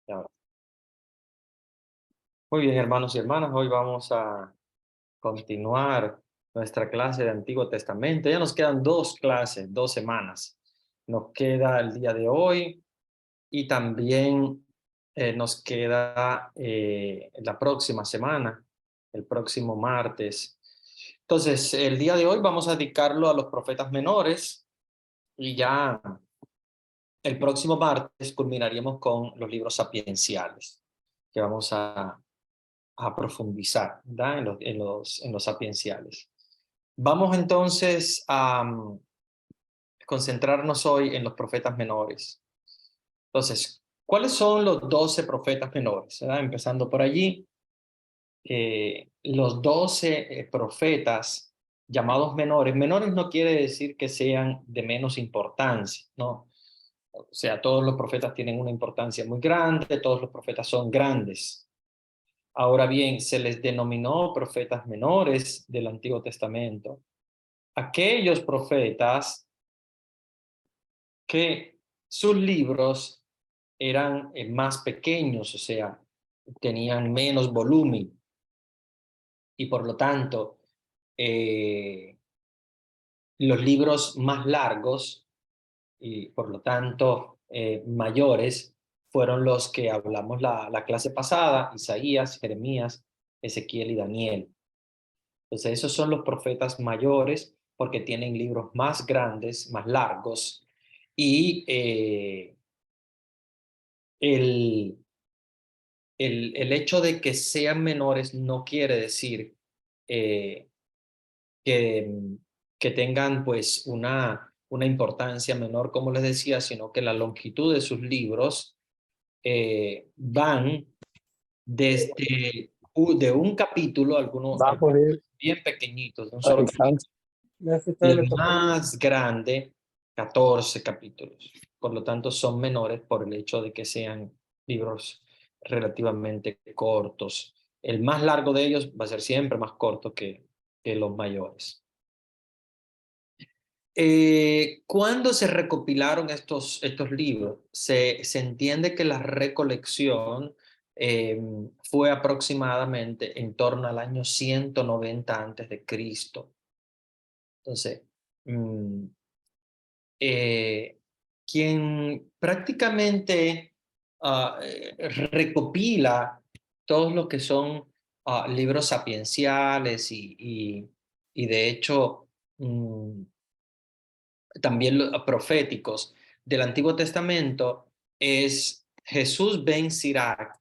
Ya. Muy bien, hermanos y hermanas, hoy vamos a continuar nuestra clase de Antiguo Testamento. Ya nos quedan dos clases, 2 semanas. Nos queda el día de hoy y también nos queda la próxima semana, el próximo martes. Entonces, el día de hoy vamos a dedicarlo a los profetas menores y ya el próximo martes culminaríamos con los libros sapienciales, que vamos a profundizar, ¿verdad? En los sapienciales. Vamos entonces a concentrarnos hoy en los profetas menores. Entonces, ¿cuáles son los 12 profetas menores? ¿Verdad? Empezando por allí, los 12 profetas llamados menores. Menores no quiere decir que sean de menos importancia, ¿no? O sea, todos los profetas tienen una importancia muy grande, todos los profetas son grandes. Ahora bien, se les denominó profetas menores del Antiguo Testamento. Aquellos profetas que sus libros eran más pequeños, o sea, tenían menos volumen y por lo tanto los libros más largos y por lo tanto mayores fueron los que hablamos la clase pasada: Isaías, Jeremías, Ezequiel y Daniel. Entonces, esos son los profetas mayores porque tienen libros más grandes, más largos, y el, el hecho de que sean menores no quiere decir eh, que, que tengan pues una importancia menor, como les decía, sino que la longitud de sus libros van desde de un capítulo, algunos bien pequeñitos, de un solo capítulo, y el más grande, 14 capítulos. Por lo tanto, son menores por el hecho de que sean libros relativamente cortos. El más largo de ellos va a ser siempre más corto que los mayores. ¿Cuándo se recopilaron estos libros? Se entiende que la recolección fue aproximadamente en torno al año 190 antes de Cristo. Entonces, mm, eh, quien prácticamente recopila todos lo que son libros sapienciales y de hecho también proféticos del Antiguo Testamento es Jesús ben Sirac,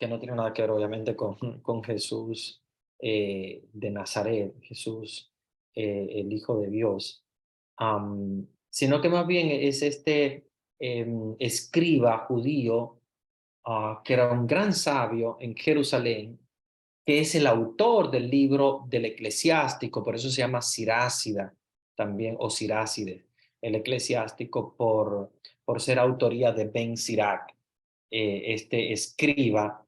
que no tiene nada que ver obviamente con Jesús de Nazaret, Jesús el Hijo de Dios, sino que más bien es este escriba judío que era un gran sabio en Jerusalén, que es el autor del libro del Eclesiástico, por eso se llama Sirácida también, o Sirácide, el Eclesiástico, por ser autoría de Ben Sirac, este escriba,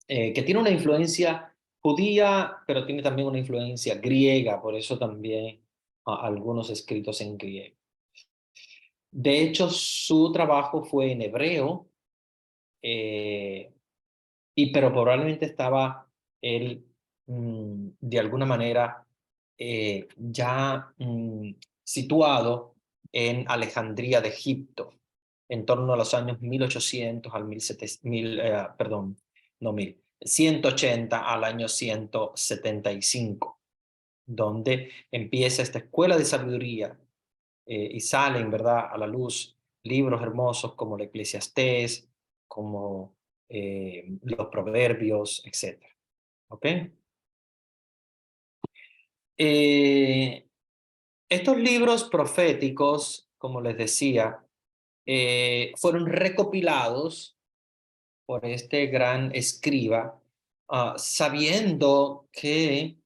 que tiene una influencia judía, pero tiene también una influencia griega, por eso también algunos escritos en griego. De hecho, su trabajo fue en hebreo, eh, pero probablemente estaba él de alguna manera ya situado en Alejandría de Egipto, en torno a los años 1800 al 1700, perdón, no 180 al año 175, donde empieza esta escuela de sabiduría y salen, ¿verdad?, a la luz libros hermosos como el Eclesiastés, como los Proverbios, etcétera. ¿Ok? Eh, Estos libros proféticos, como les decía, fueron recopilados por este gran escriba, sabiendo que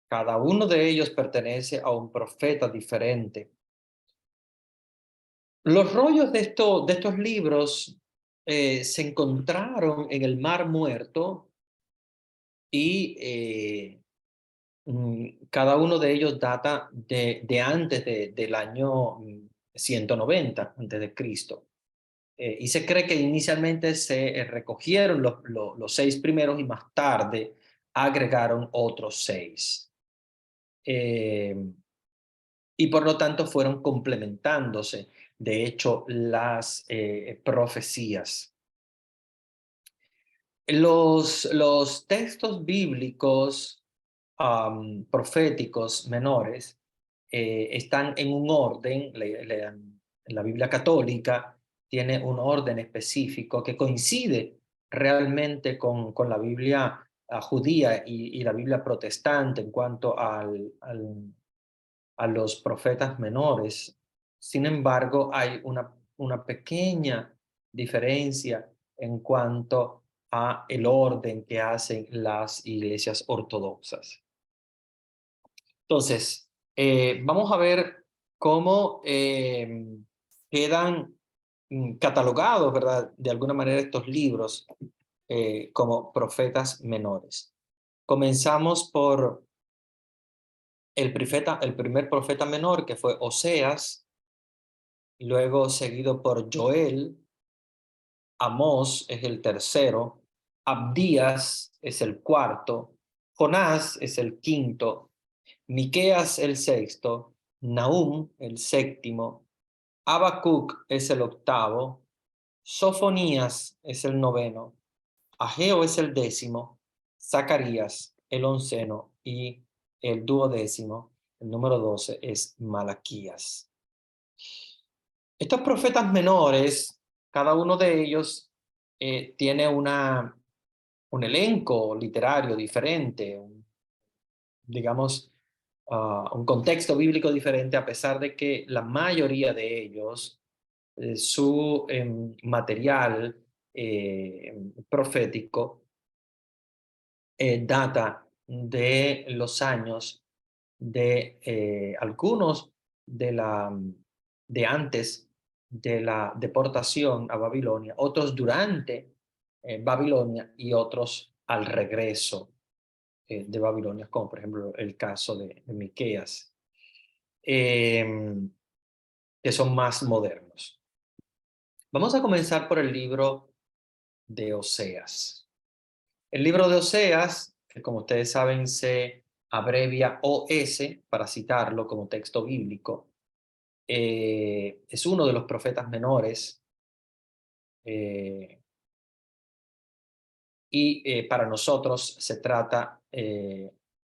cada uno de ellos pertenece a un profeta diferente. Los rollos de estos libros se encontraron en el Mar Muerto y cada uno de ellos data de antes del año 190 antes de Cristo. Y se cree que inicialmente se recogieron los 6 primeros y más tarde agregaron otros 6. Y por lo tanto fueron complementándose, de hecho, las profecías. Los textos bíblicos proféticos menores están en un orden, la Biblia católica tiene un orden específico que coincide realmente con la Biblia judía y la Biblia protestante en cuanto a los profetas menores. Sin embargo, hay una pequeña diferencia en cuanto a el orden que hacen las iglesias ortodoxas. Entonces, vamos a ver cómo quedan catalogados, ¿verdad? De alguna manera estos libros como profetas menores. Comenzamos por el primer profeta menor, que fue Oseas, luego seguido por Joel, Amós es el tercero, Abdías es el cuarto, Jonás es el quinto, Miqueas el sexto, Nahum el séptimo, Habacuc es el octavo, Sofonías es el noveno, Ageo es el décimo, Zacarías el onceno y el duodécimo, el número 12 es Malaquías. Estos profetas menores, cada uno de ellos tiene un elenco literario diferente, digamos, un contexto bíblico diferente, a pesar de que la mayoría de ellos, su material profético data de los años de algunos de antes de la deportación a Babilonia, otros durante Babilonia y otros al regreso de Babilonia, como por ejemplo el caso de Miqueas, que son más modernos. Vamos a comenzar por el libro de Oseas. El libro de Oseas, que como ustedes saben se abrevia OS para citarlo como texto bíblico, es uno de los profetas menores eh, y para nosotros se trata,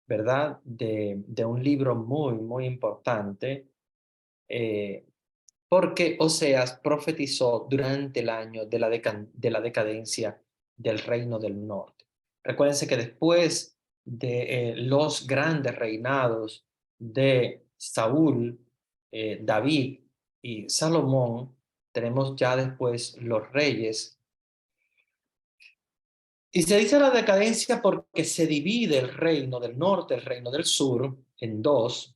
¿verdad?, de un libro muy, muy importante eh, porque Oseas profetizó durante el año de la decadencia del reino del norte. Recuérdense que después de los grandes reinados de Saúl, David y Salomón, tenemos ya después los reyes. Y se dice la decadencia porque se divide el reino del norte, el reino del sur, en dos,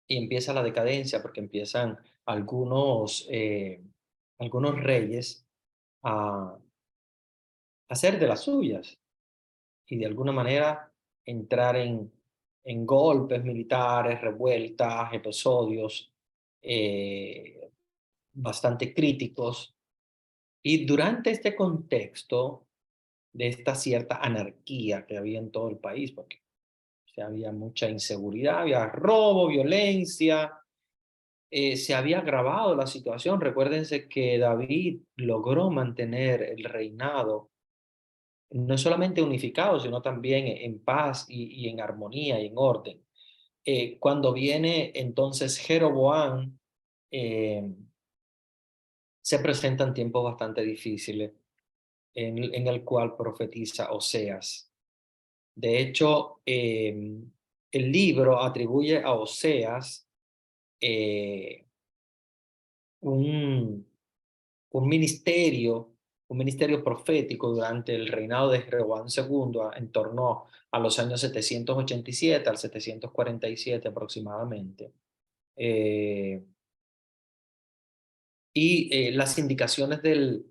y empieza la decadencia porque empiezan algunos, algunos reyes a hacer de las suyas y de alguna manera entrar en golpes militares, revueltas, episodios eh, bastante críticos. Y durante este contexto de esta cierta anarquía que había en todo el país, porque había mucha inseguridad, había robo, violencia, se había agravado la situación. Recuérdense que David logró mantener el reinado no solamente unificado, sino también en paz y en armonía y en orden. Cuando viene entonces Jeroboam, eh, se presentan tiempos bastante difíciles en el cual profetiza Oseas. De hecho, el libro atribuye a Oseas eh, un, un ministerio profético durante el reinado de Jeroboam II, en torno a los años 787 al 747 aproximadamente. Eh, las indicaciones del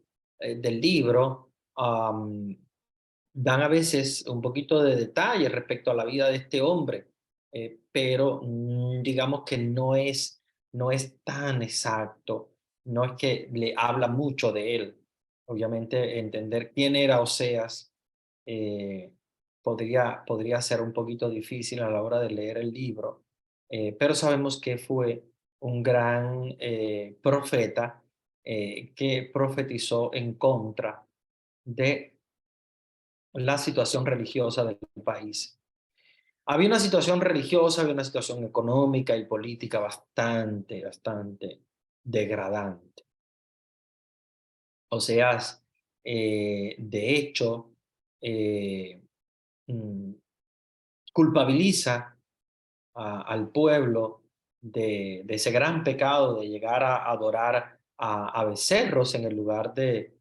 libro dan a veces un poquito de detalle respecto a la vida de este hombre, pero digamos que no es tan exacto no es que le habla mucho de él. Obviamente entender quién era Oseas eh, podría ser un poquito difícil a la hora de leer el libro, pero sabemos que fue un gran profeta que profetizó en contra de la situación religiosa del país. Había una situación religiosa, había una situación económica y política bastante degradante. Oseas, de hecho, eh, mm, culpabiliza al pueblo de ese gran pecado de llegar a adorar a becerros en el lugar de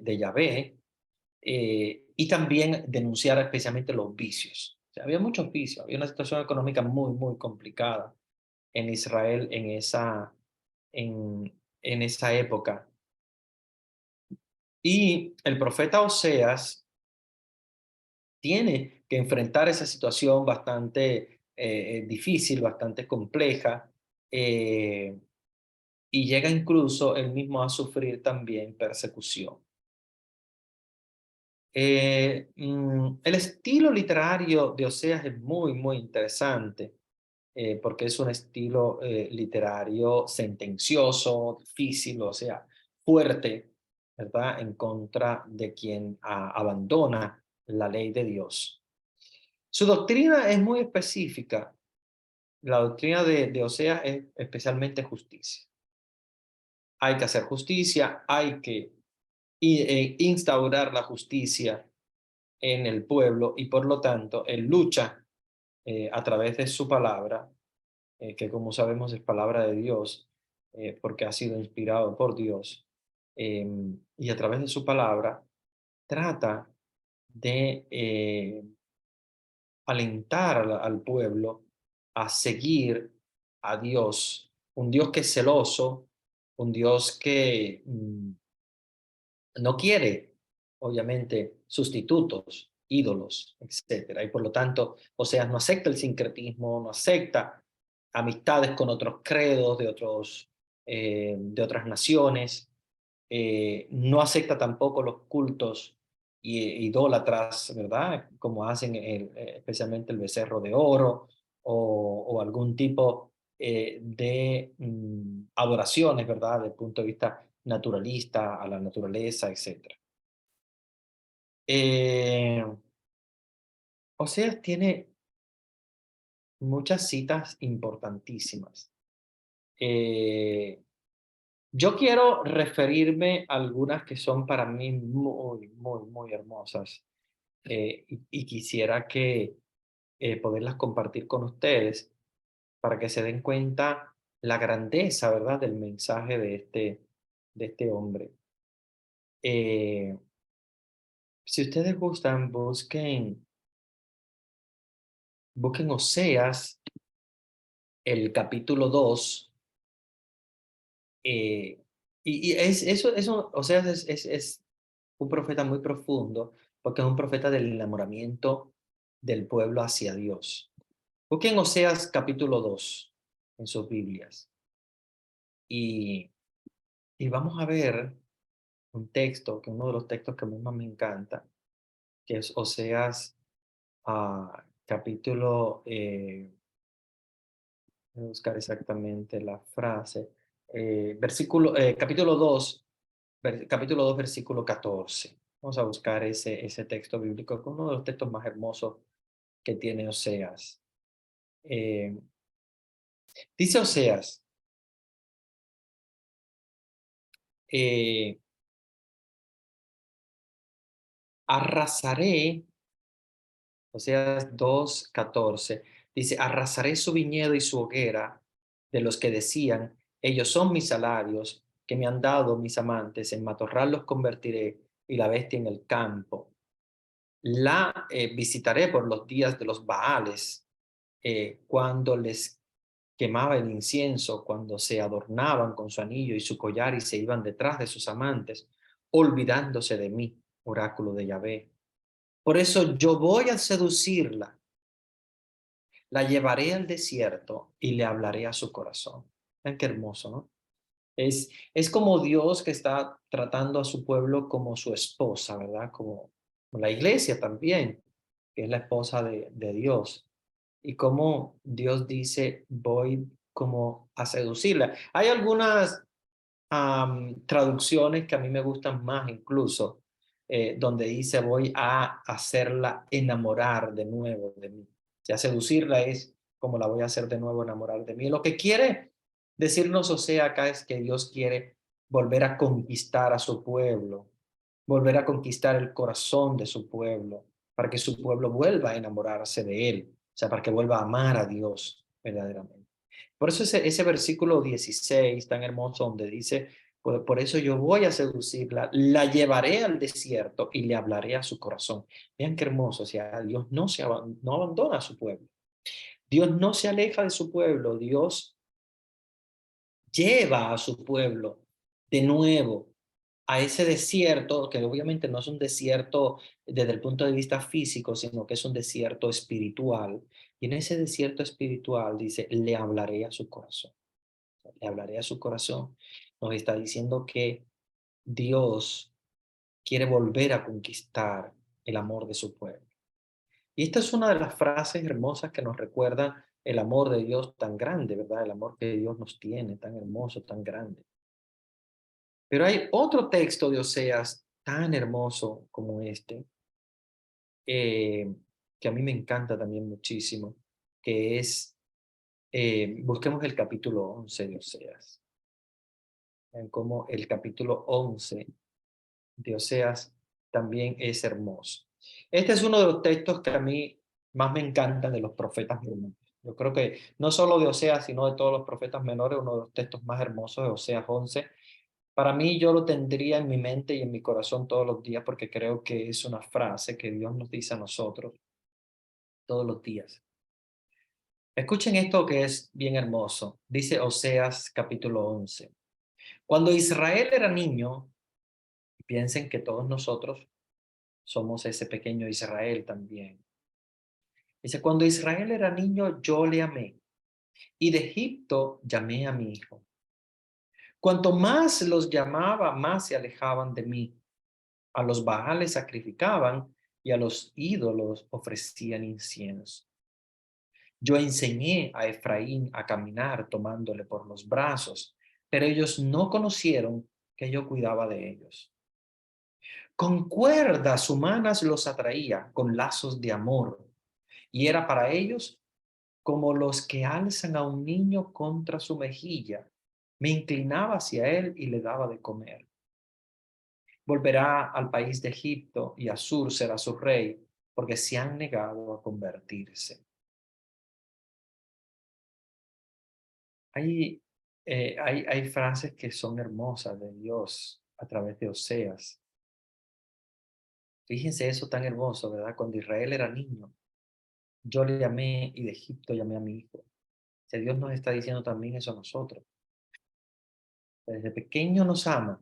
Yahvé, y también denunciar especialmente los vicios. O sea, había muchos vicios, había una situación económica muy complicada en Israel en esa época. Y el profeta Oseas tiene que enfrentar esa situación bastante difícil, bastante compleja, eh, y llega incluso él mismo a sufrir también persecución. El estilo literario de Oseas es muy interesante, porque es un estilo literario sentencioso, difícil, o sea, fuerte, ¿verdad? En contra de quien abandona la ley de Dios. Su doctrina es muy específica. La doctrina de Oseas es especialmente justicia. Hay que hacer justicia, hay que instaurar la justicia en el pueblo y por lo tanto él lucha a través de su palabra, que como sabemos es palabra de Dios, porque ha sido inspirado por Dios, y a través de su palabra trata de alentar al pueblo a seguir a Dios, un Dios que es celoso, un Dios que no quiere, obviamente, sustitutos, ídolos, etcétera. Y por lo tanto, o sea, no acepta el sincretismo, no acepta amistades con otros credos de otras naciones, no acepta tampoco los cultos idólatras, ¿verdad? Como hacen especialmente el becerro de oro o algún tipo de adoraciones, ¿verdad? Desde el punto de vista naturalista, a la naturaleza, etcétera. Eh, Oseas tiene muchas citas importantísimas. Eh, yo quiero referirme a algunas que son para mí muy hermosas, y quisiera que poderlas compartir con ustedes para que se den cuenta la grandeza, ¿verdad?, del mensaje de este hombre. Eh, si ustedes gustan, busquen Oseas, el capítulo 2, y eso, Oseas es un profeta muy profundo, porque es un profeta del enamoramiento del pueblo hacia Dios. Busquen Oseas capítulo 2 en sus Biblias y, y vamos a ver un texto, que es uno de los textos que a mí más me encanta, que es Oseas capítulo, voy a buscar exactamente la frase, capítulo 2, capítulo 2, versículo 14. Vamos a buscar ese texto bíblico, que es uno de los textos más hermosos que tiene Oseas. Eh, Dice Oseas, eh, arrasaré, Oseas 2:14, dice, arrasaré su viñedo y su hoguera de los que decían, ellos son mis salarios, que me han dado mis amantes, en matorral los convertiré y la bestia en el campo. La visitaré por los días de los Baales, cuando les quemaba el incienso, cuando se adornaban con su anillo y su collar y se iban detrás de sus amantes, olvidándose de mí, oráculo de Yahvé. Por eso yo voy a seducirla, la llevaré al desierto y le hablaré a su corazón. Vean qué hermoso, ¿no? Es como Dios que está tratando a su pueblo como su esposa, ¿verdad? Como la iglesia también, que es la esposa de Dios. Y como Dios dice, voy como a seducirla. Hay algunas traducciones que a mí me gustan más incluso, donde dice voy a hacerla enamorar de nuevo de mí. O sea, seducirla es como la voy a hacer de nuevo enamorar de mí. Lo que quiere decirnos Osea acá es que Dios quiere volver a conquistar a su pueblo, volver a conquistar el corazón de su pueblo, para que su pueblo vuelva a enamorarse de él, o sea, para que vuelva a amar a Dios verdaderamente. Por eso ese versículo 16 tan hermoso donde dice, por eso yo voy a seducirla, la llevaré al desierto y le hablaré a su corazón. Vean qué hermoso, o sea, Dios no abandona a su pueblo. Dios no se aleja de su pueblo, Dios lleva a su pueblo de nuevo a ese desierto, que obviamente no es un desierto desde el punto de vista físico, sino que es un desierto espiritual. Y en ese desierto espiritual dice, le hablaré a su corazón. Le hablaré a su corazón. Nos está diciendo que Dios quiere volver a conquistar el amor de su pueblo. Y esta es una de las frases hermosas que nos recuerda el amor de Dios tan grande, ¿verdad? El amor que Dios nos tiene, tan hermoso, tan grande. Pero hay otro texto de Oseas tan hermoso como este, eh, que a mí me encanta también muchísimo, que es, busquemos el capítulo 11 de Oseas. Vean cómo el capítulo 11 de Oseas también es hermoso. Este es uno de los textos que a mí más me encantan de los profetas menores. Yo creo que no solo de Oseas, sino de todos los profetas menores, uno de los textos más hermosos de Oseas 11. Para mí yo lo tendría en mi mente y en mi corazón todos los días porque creo que es una frase que Dios nos dice a nosotros todos los días. Escuchen esto que es bien hermoso. Dice Oseas capítulo 11. Cuando Israel era niño, piensen que todos nosotros somos ese pequeño Israel también. Dice, cuando Israel era niño, yo le amé, y de Egipto llamé a mi hijo. Cuanto más los llamaba, más se alejaban de mí. A los Baales sacrificaban y a los ídolos ofrecían incienso. Yo enseñé a Efraín a caminar tomándole por los brazos, pero ellos no conocieron que yo cuidaba de ellos. Con cuerdas humanas los atraía, con lazos de amor, y era para ellos como los que alzan a un niño contra su mejilla. Me inclinaba hacia él y le daba de comer. Volverá al país de Egipto y Asur será su rey, porque se han negado a convertirse. Hay, hay frases que son hermosas de Dios a través de Oseas. Fíjense eso tan hermoso, ¿verdad? Cuando Israel era niño, yo le llamé y de Egipto llamé a mi hijo. Si Dios nos está diciendo también eso a nosotros. Desde pequeño nos ama.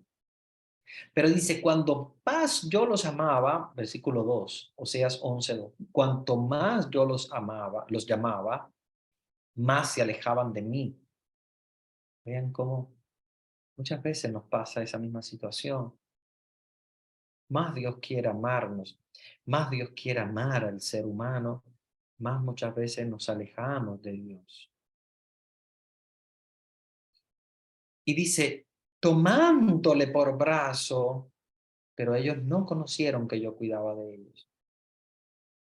Pero dice, cuando más yo los amaba, versículo 2, Oseas 11:2, cuanto más yo los amaba, los llamaba, más se alejaban de mí. Vean cómo muchas veces nos pasa esa misma situación. Más Dios quiere amarnos, más Dios quiere amar al ser humano, más muchas veces nos alejamos de Dios. Y dice, tomándole por brazo, pero ellos no conocieron que yo cuidaba de ellos.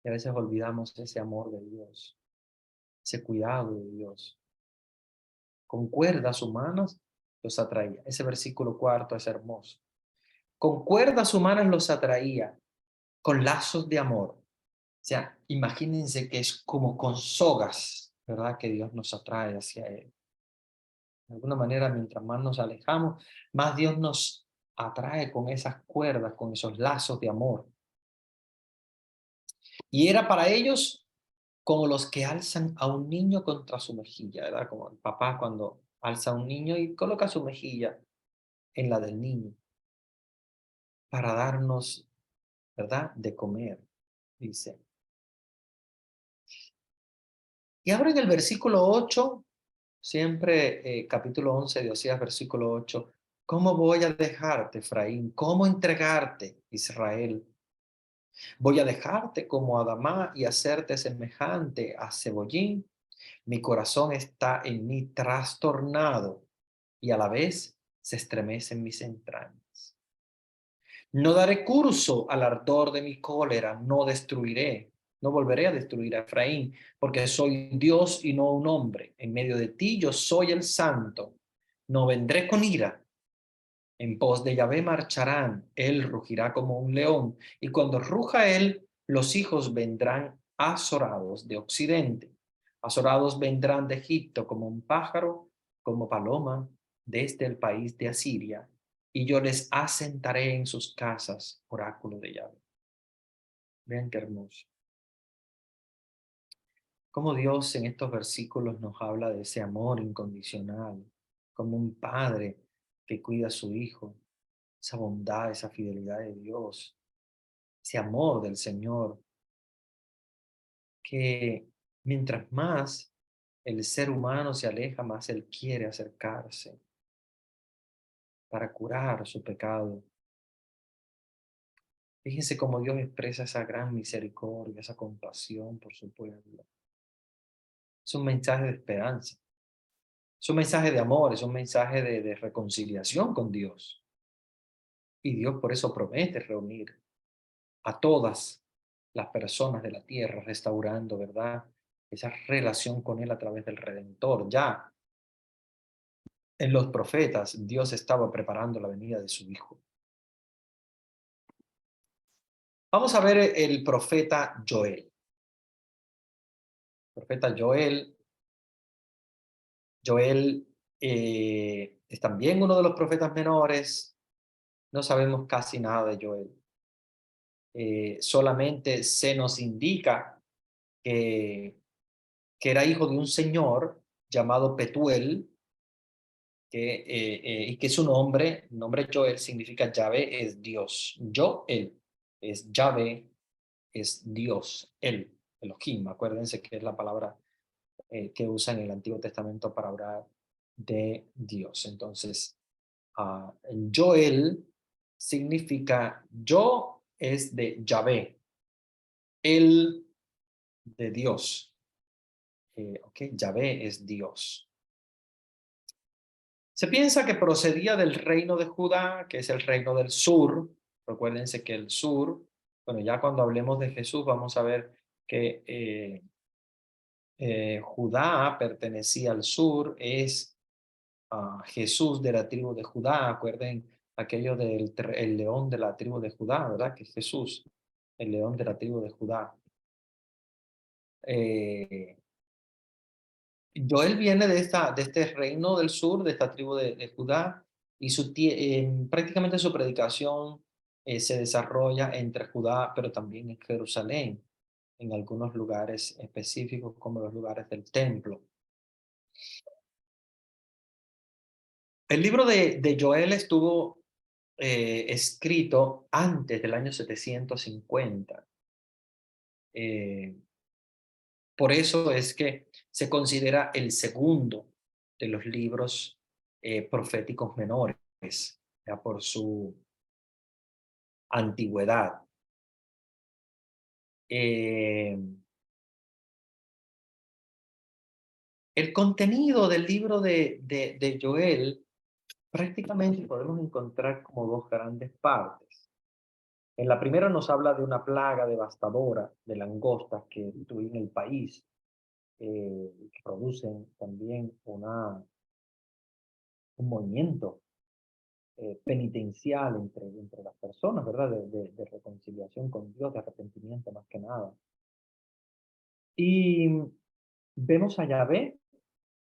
Y a veces olvidamos ese amor de Dios, ese cuidado de Dios. Con cuerdas humanas los atraía. Ese versículo cuarto es hermoso. Con cuerdas humanas los atraía, con lazos de amor. O sea, imagínense que es como con sogas, ¿verdad? Que Dios nos atrae hacia Él. De alguna manera, mientras más nos alejamos, más Dios nos atrae con esas cuerdas, con esos lazos de amor. Y era para ellos como los que alzan a un niño contra su mejilla, ¿verdad? Como el papá cuando alza a un niño y coloca su mejilla en la del niño para darnos, ¿verdad? De comer, dice. Y ahora en el versículo 8 Siempre, capítulo 11 de Oseas, versículo 8. ¿Cómo voy a dejarte, Efraín? ¿Cómo entregarte, Israel? Voy a dejarte como Adamá y hacerte semejante a cebollín. Mi corazón está en mí trastornado y a la vez se estremecen mis entrañas. No daré curso al ardor de mi cólera, no destruiré, no volveré a destruir a Efraín, porque soy Dios y no un hombre. En medio de ti yo soy el santo. No vendré con ira. En pos de Yahvé marcharán, él rugirá como un león, y cuando ruja él, los hijos vendrán azorados de occidente. Azorados vendrán de Egipto como un pájaro, como paloma, desde el país de Asiria, y yo les asentaré en sus casas, oráculo de Yahvé. Vean qué hermoso. Cómo Dios en estos versículos nos habla de ese amor incondicional, como un padre que cuida a su hijo, esa bondad, esa fidelidad de Dios, ese amor del Señor, que mientras más el ser humano se aleja, más Él quiere acercarse para curar su pecado. Fíjense cómo Dios expresa esa gran misericordia, esa compasión por su pueblo. Es un mensaje de esperanza, es un mensaje de amor, es un mensaje de reconciliación con Dios. Y Dios por eso promete reunir a todas las personas de la tierra, restaurando, ¿verdad? Esa relación con Él a través del Redentor. Ya en los profetas, Dios estaba preparando la venida de su Hijo. Vamos a ver el profeta Joel. El profeta Joel, Joel es también uno de los profetas menores. No sabemos casi nada de Joel. Solamente se nos indica que, que era hijo de un señor llamado Petuel, y que su nombre, el nombre Joel significa Yahvé es Dios. Joel es Yahvé, es Dios, él, Elohim. Acuérdense que es la palabra que usa en el Antiguo Testamento para hablar de Dios. Entonces, Joel significa yo es de Yahvé, él de Dios. Ok, Yahvé es Dios. Se piensa que procedía del reino de Judá, que es el reino del sur. Recuérdense que el sur, bueno, ya cuando hablemos de Jesús vamos a ver que Judá pertenecía al sur, es Jesús de la tribu de Judá. Acuerden aquello del el león de la tribu de Judá, ¿verdad? Que es Jesús, el león de la tribu de Judá. Eh, Joel viene de este reino del sur, de esta tribu de Judá, y prácticamente su predicación se desarrolla entre Judá, pero también en Jerusalén, en algunos lugares específicos, como los lugares del templo. El libro de Joel estuvo escrito antes del año 750. Eh, por eso es que se considera el segundo de los libros proféticos menores, ya por su antigüedad. Eh, el contenido del libro de Joel prácticamente podemos encontrar como dos grandes partes. En la primera nos habla de una plaga devastadora de langostas que destruyen el país, que producen también un movimiento penitencial entre las personas, ¿verdad? De reconciliación con Dios, de arrepentimiento más que nada. Y vemos a Yahvé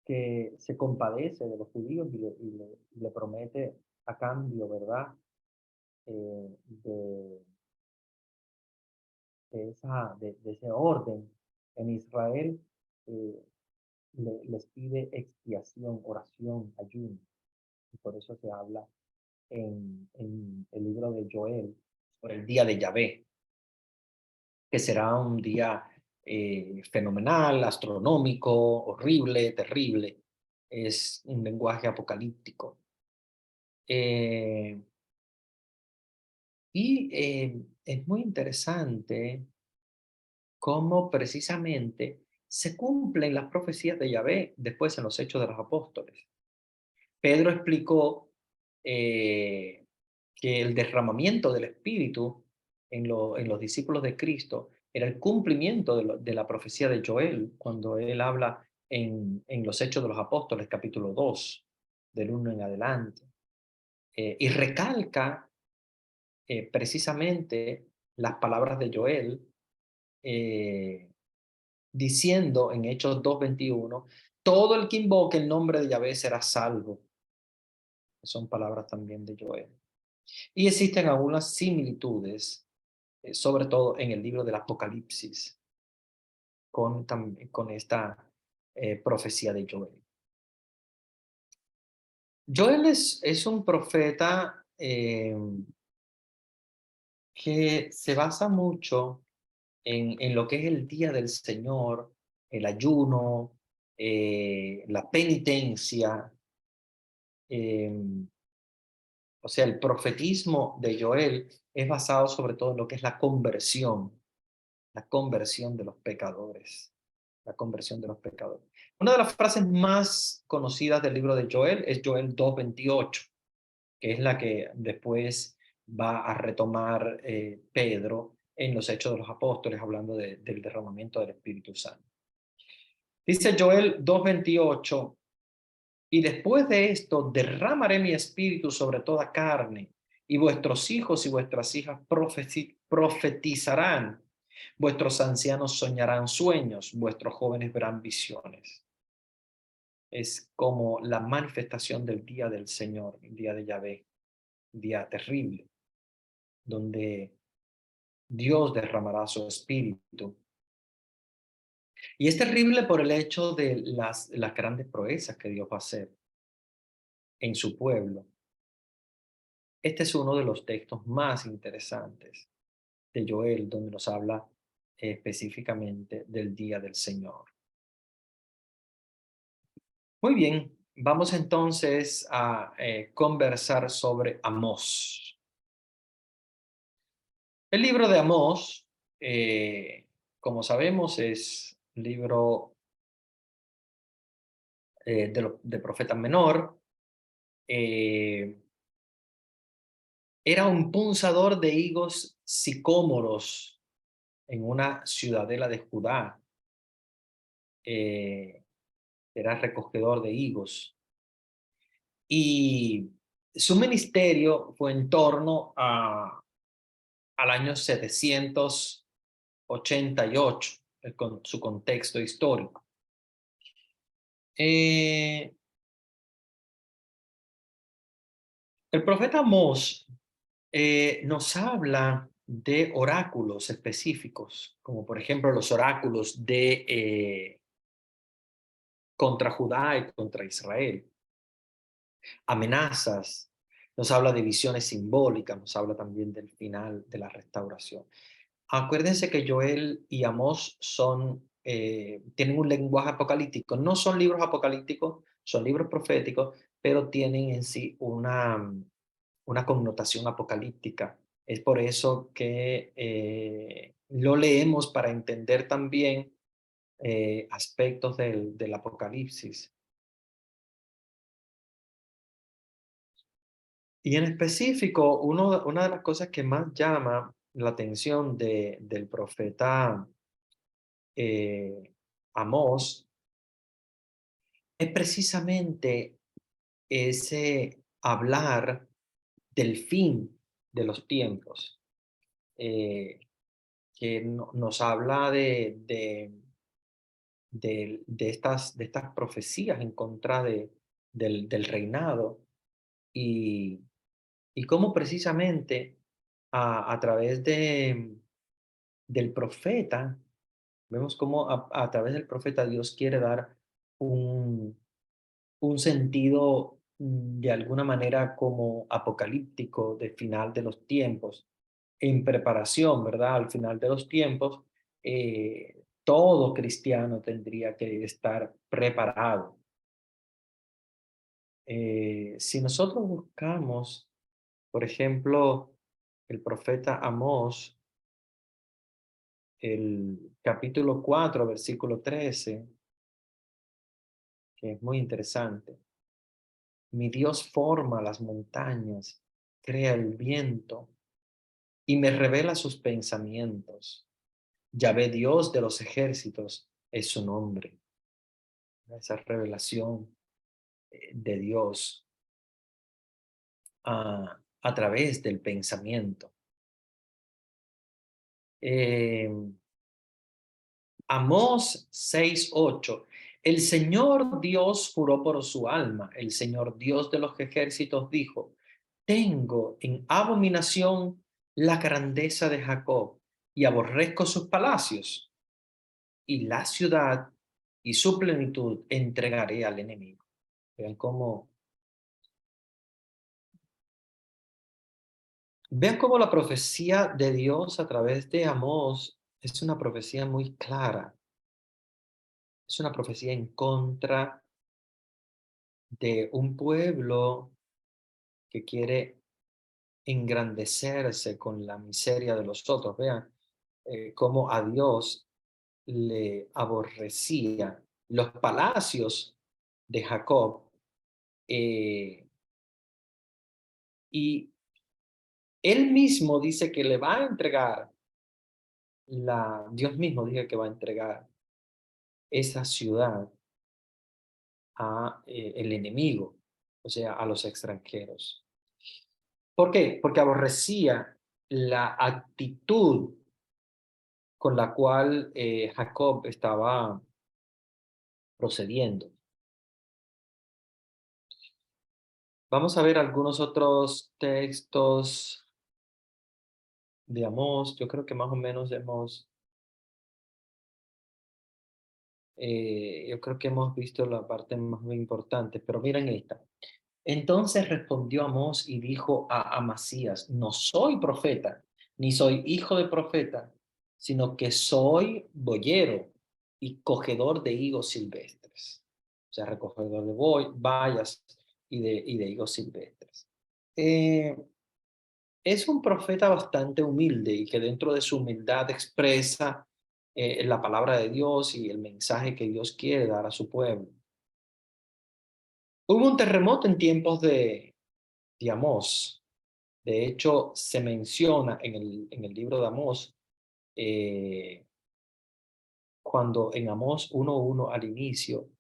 que se compadece de los judíos y le promete a cambio, ¿verdad? De, de ese orden en Israel, eh, les pide expiación, oración, ayuno. Y por eso se habla en el libro de Joel por el día de Yahvé, que será un día fenomenal, astronómico, horrible, terrible. es un lenguaje apocalíptico. Eh, es muy interesante cómo precisamente se cumplen las profecías de Yahvé después en los Hechos de los Apóstoles. Pedro explicó que el derramamiento del Espíritu en los discípulos de Cristo era el cumplimiento de la profecía de Joel, cuando él habla en los Hechos de los Apóstoles, capítulo 2 del 1 en adelante, y recalca precisamente las palabras de Joel, eh, diciendo en Hechos 2:21, todo el que invoque el nombre de Yahvé será salvo. Son palabras también de Joel. Y existen algunas similitudes, sobre todo en el libro del Apocalipsis, con esta profecía de Joel. Joel es un profeta que se basa mucho en lo que es el día del Señor, el ayuno, la penitencia. O sea, el profetismo de Joel es basado sobre todo en lo que es la conversión de los pecadores, la conversión de los pecadores. Una de las frases más conocidas del libro de Joel es Joel 2:28, que es la que después va a retomar Pedro en los Hechos de los Apóstoles, hablando del derramamiento del Espíritu Santo. Dice Joel 2:28, y después de esto derramaré mi espíritu sobre toda carne, y vuestros hijos y vuestras hijas profetizarán, vuestros ancianos soñarán sueños, vuestros jóvenes verán visiones. Es como la manifestación del día del Señor, el día de Yahvé, un día terrible, donde Dios derramará su espíritu. Y es terrible por el hecho de las grandes proezas que Dios va a hacer en su pueblo. Este es uno de los textos más interesantes de Joel, donde nos habla específicamente del día del Señor. Muy bien, vamos entonces a conversar sobre Amós. El libro de Amós, como sabemos, es un libro de profeta menor. eh, Era un punzador de higos sicómoros en una ciudadela de Judá. eh, Era recogedor de higos. Y su ministerio fue en torno al año 788, con su contexto histórico. Eh, el profeta Amós nos habla de oráculos específicos, como por ejemplo los oráculos contra Judá y contra Israel, amenazas, nos habla de visiones simbólicas, nos habla también del final de la restauración. Acuérdense que Joel y Amós tienen un lenguaje apocalíptico. No son libros apocalípticos, son libros proféticos, pero tienen en sí una connotación apocalíptica. Es por eso que lo leemos para entender también aspectos del Apocalipsis. Y en específico, una de las cosas que más llama la atención del profeta Amós es precisamente ese hablar del fin de los tiempos, eh, que nos habla de estas profecías en contra del reinado y, y cómo precisamente a través del profeta, vemos cómo a través del profeta Dios quiere dar un, un sentido de alguna manera como apocalíptico de final de los tiempos, en preparación, ¿verdad? Al final de los tiempos, todo cristiano tendría que estar preparado. Si nosotros buscamos, por ejemplo, el profeta Amós, el capítulo 4 versículo 13, que es muy interesante. Mi Dios forma las montañas, crea el viento y me revela sus pensamientos. Yahvé Dios de los ejércitos es su nombre. Esa revelación de Dios a través del pensamiento. Eh, Amós 6:8. El Señor Dios juró por su alma. El Señor Dios de los ejércitos dijo: tengo en abominación la grandeza de Jacob y aborrezco sus palacios, y la ciudad y su plenitud entregaré al enemigo. Vean cómo, vean cómo la profecía de Dios a través de Amós es una profecía muy clara. Es una profecía en contra de un pueblo que quiere engrandecerse con la miseria de los otros. Vean cómo a Dios le aborrecía los palacios de Jacob, eh, y él mismo dice que le va a entregar, Dios mismo dice que va a entregar esa ciudad a el enemigo, o sea, a los extranjeros. ¿Por qué? Porque aborrecía la actitud con la cual Jacob estaba procediendo. Vamos a ver algunos otros textos de Amós. Yo creo que más o menos yo creo que hemos visto la parte más importante, pero miren esta. Entonces respondió Amós y dijo a Amasías: no soy profeta, ni soy hijo de profeta, sino que soy boyero y cogedor de higos silvestres. O sea, recogedor de bayas y de higos silvestres. Eh, es un profeta bastante humilde y que dentro de su humildad expresa la palabra de Dios y el mensaje que Dios quiere dar a su pueblo. Hubo un terremoto en tiempos de Amós. De hecho, se menciona en el libro de Amós, eh, cuando en Amós 1:1 al inicio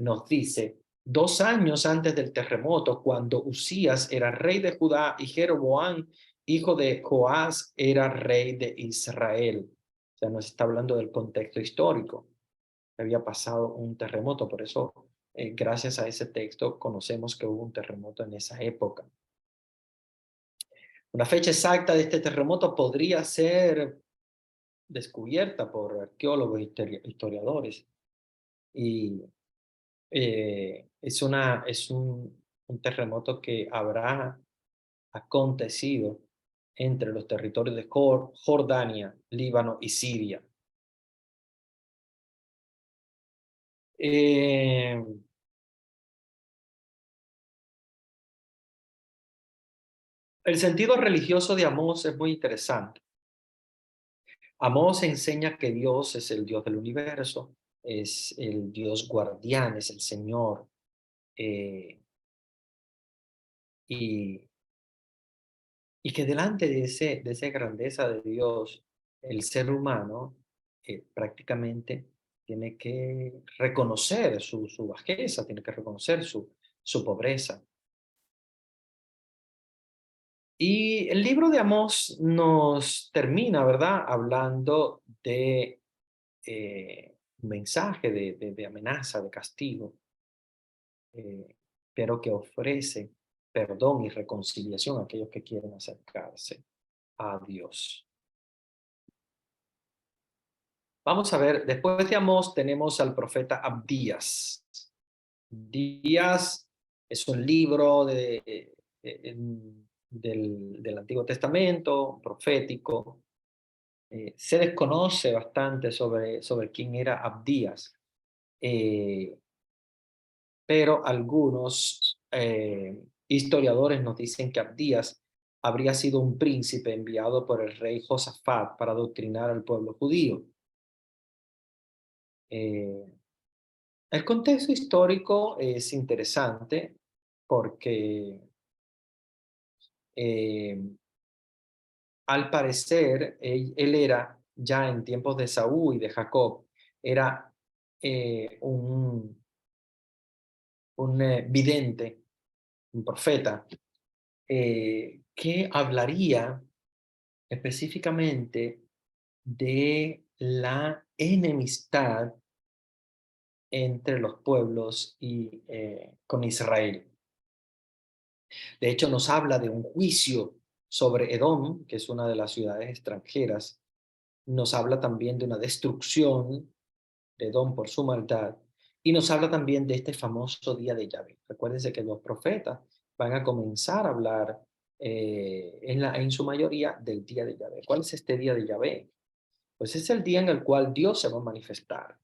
nos dice: 2 años antes del terremoto, cuando Usías era rey de Judá y Jeroboam, hijo de Joás, era rey de Israel. O sea, nos está hablando del contexto histórico. Había pasado un terremoto, por eso, gracias a ese texto, conocemos que hubo un terremoto en esa época. Una fecha exacta de este terremoto podría ser descubierta por arqueólogos e historiadores. Y es un terremoto que habrá acontecido entre los territorios de Jordania, Líbano y Siria. Eh, el sentido religioso de Amós es muy interesante. Amós enseña que Dios es el Dios del universo, es el Dios guardián, es el Señor, eh, y que delante de esa grandeza de Dios, el ser humano prácticamente tiene que reconocer su bajeza, tiene que reconocer su pobreza. Y el libro de Amós nos termina, ¿verdad?, hablando de un mensaje de amenaza, de castigo, eh, pero que ofrece perdón y reconciliación a aquellos que quieren acercarse a Dios. Vamos a ver, después de Amós tenemos al profeta Abdías. Abdías es un libro del Antiguo Testamento, profético. Se desconoce bastante sobre quién era Abdías. Eh, pero algunos historiadores nos dicen que Abdías habría sido un príncipe enviado por el rey Josafat para adoctrinar al pueblo judío. Eh, el contexto histórico es interesante porque eh, al parecer él era ya en tiempos de Saúl y de Jacob, era un vidente, un profeta, que hablaría específicamente de la enemistad entre los pueblos y con Israel. De hecho, nos habla de un juicio sobre Edom, que es una de las ciudades extranjeras. Nos habla también de una destrucción de Edom por su maldad. Y nos habla también de este famoso día de Yahvé. Recuérdense que los profetas van a comenzar a hablar en su mayoría del día de Yahvé. ¿Cuál es este día de Yahvé? Pues es el día en el cual Dios se va a manifestar.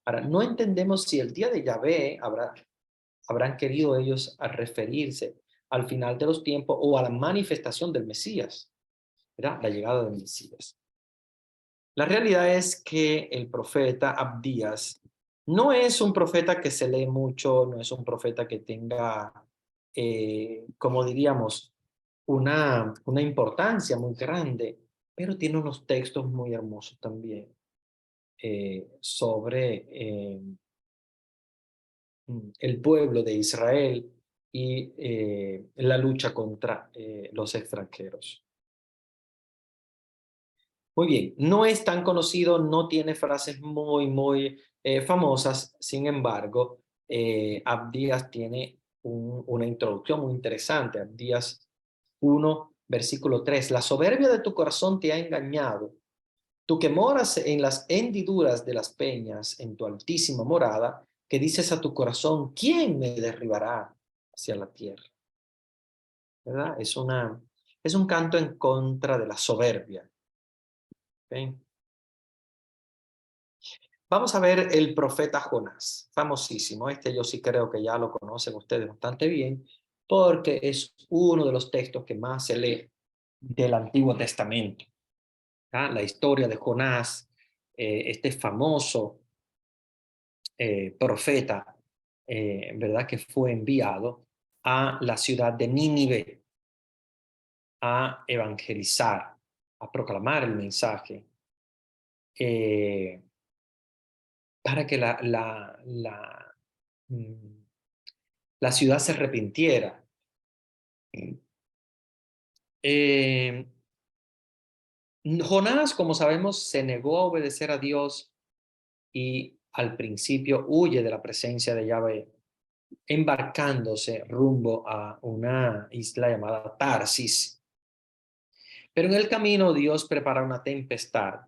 Ahora, no entendemos si el día de Yahvé habrán querido ellos a referirse al final de los tiempos o a la manifestación del Mesías, ¿verdad? La llegada del Mesías. La realidad es que el profeta Abdías no es un profeta que se lee mucho, no es un profeta que tenga, como diríamos, una importancia muy grande, pero tiene unos textos muy hermosos también sobre el pueblo de Israel y la lucha contra los extranjeros. Muy bien, no es tan conocido, no tiene frases muy famosas, sin embargo, Abdías tiene una introducción muy interesante. Abdías 1, versículo 3. La soberbia de tu corazón te ha engañado. Tú que moras en las hendiduras de las peñas, en tu altísima morada, que dices a tu corazón, ¿quién me derribará hacia la tierra? ¿Verdad? Es un canto en contra de la soberbia. ¿Okay? Vamos a ver el profeta Jonás, famosísimo. Este yo sí creo que ya lo conocen ustedes bastante bien, porque es uno de los textos que más se lee del Antiguo Testamento. ¿Ah? La historia de Jonás, este famoso profeta, ¿verdad? Que fue enviado a la ciudad de Nínive a evangelizar, a proclamar el mensaje, eh, para que mm, la ciudad se arrepintiera. Eh, Jonás, como sabemos, se negó a obedecer a Dios y al principio huye de la presencia de Yahvé, embarcándose rumbo a una isla llamada Tarsis. Pero en el camino Dios prepara una tempestad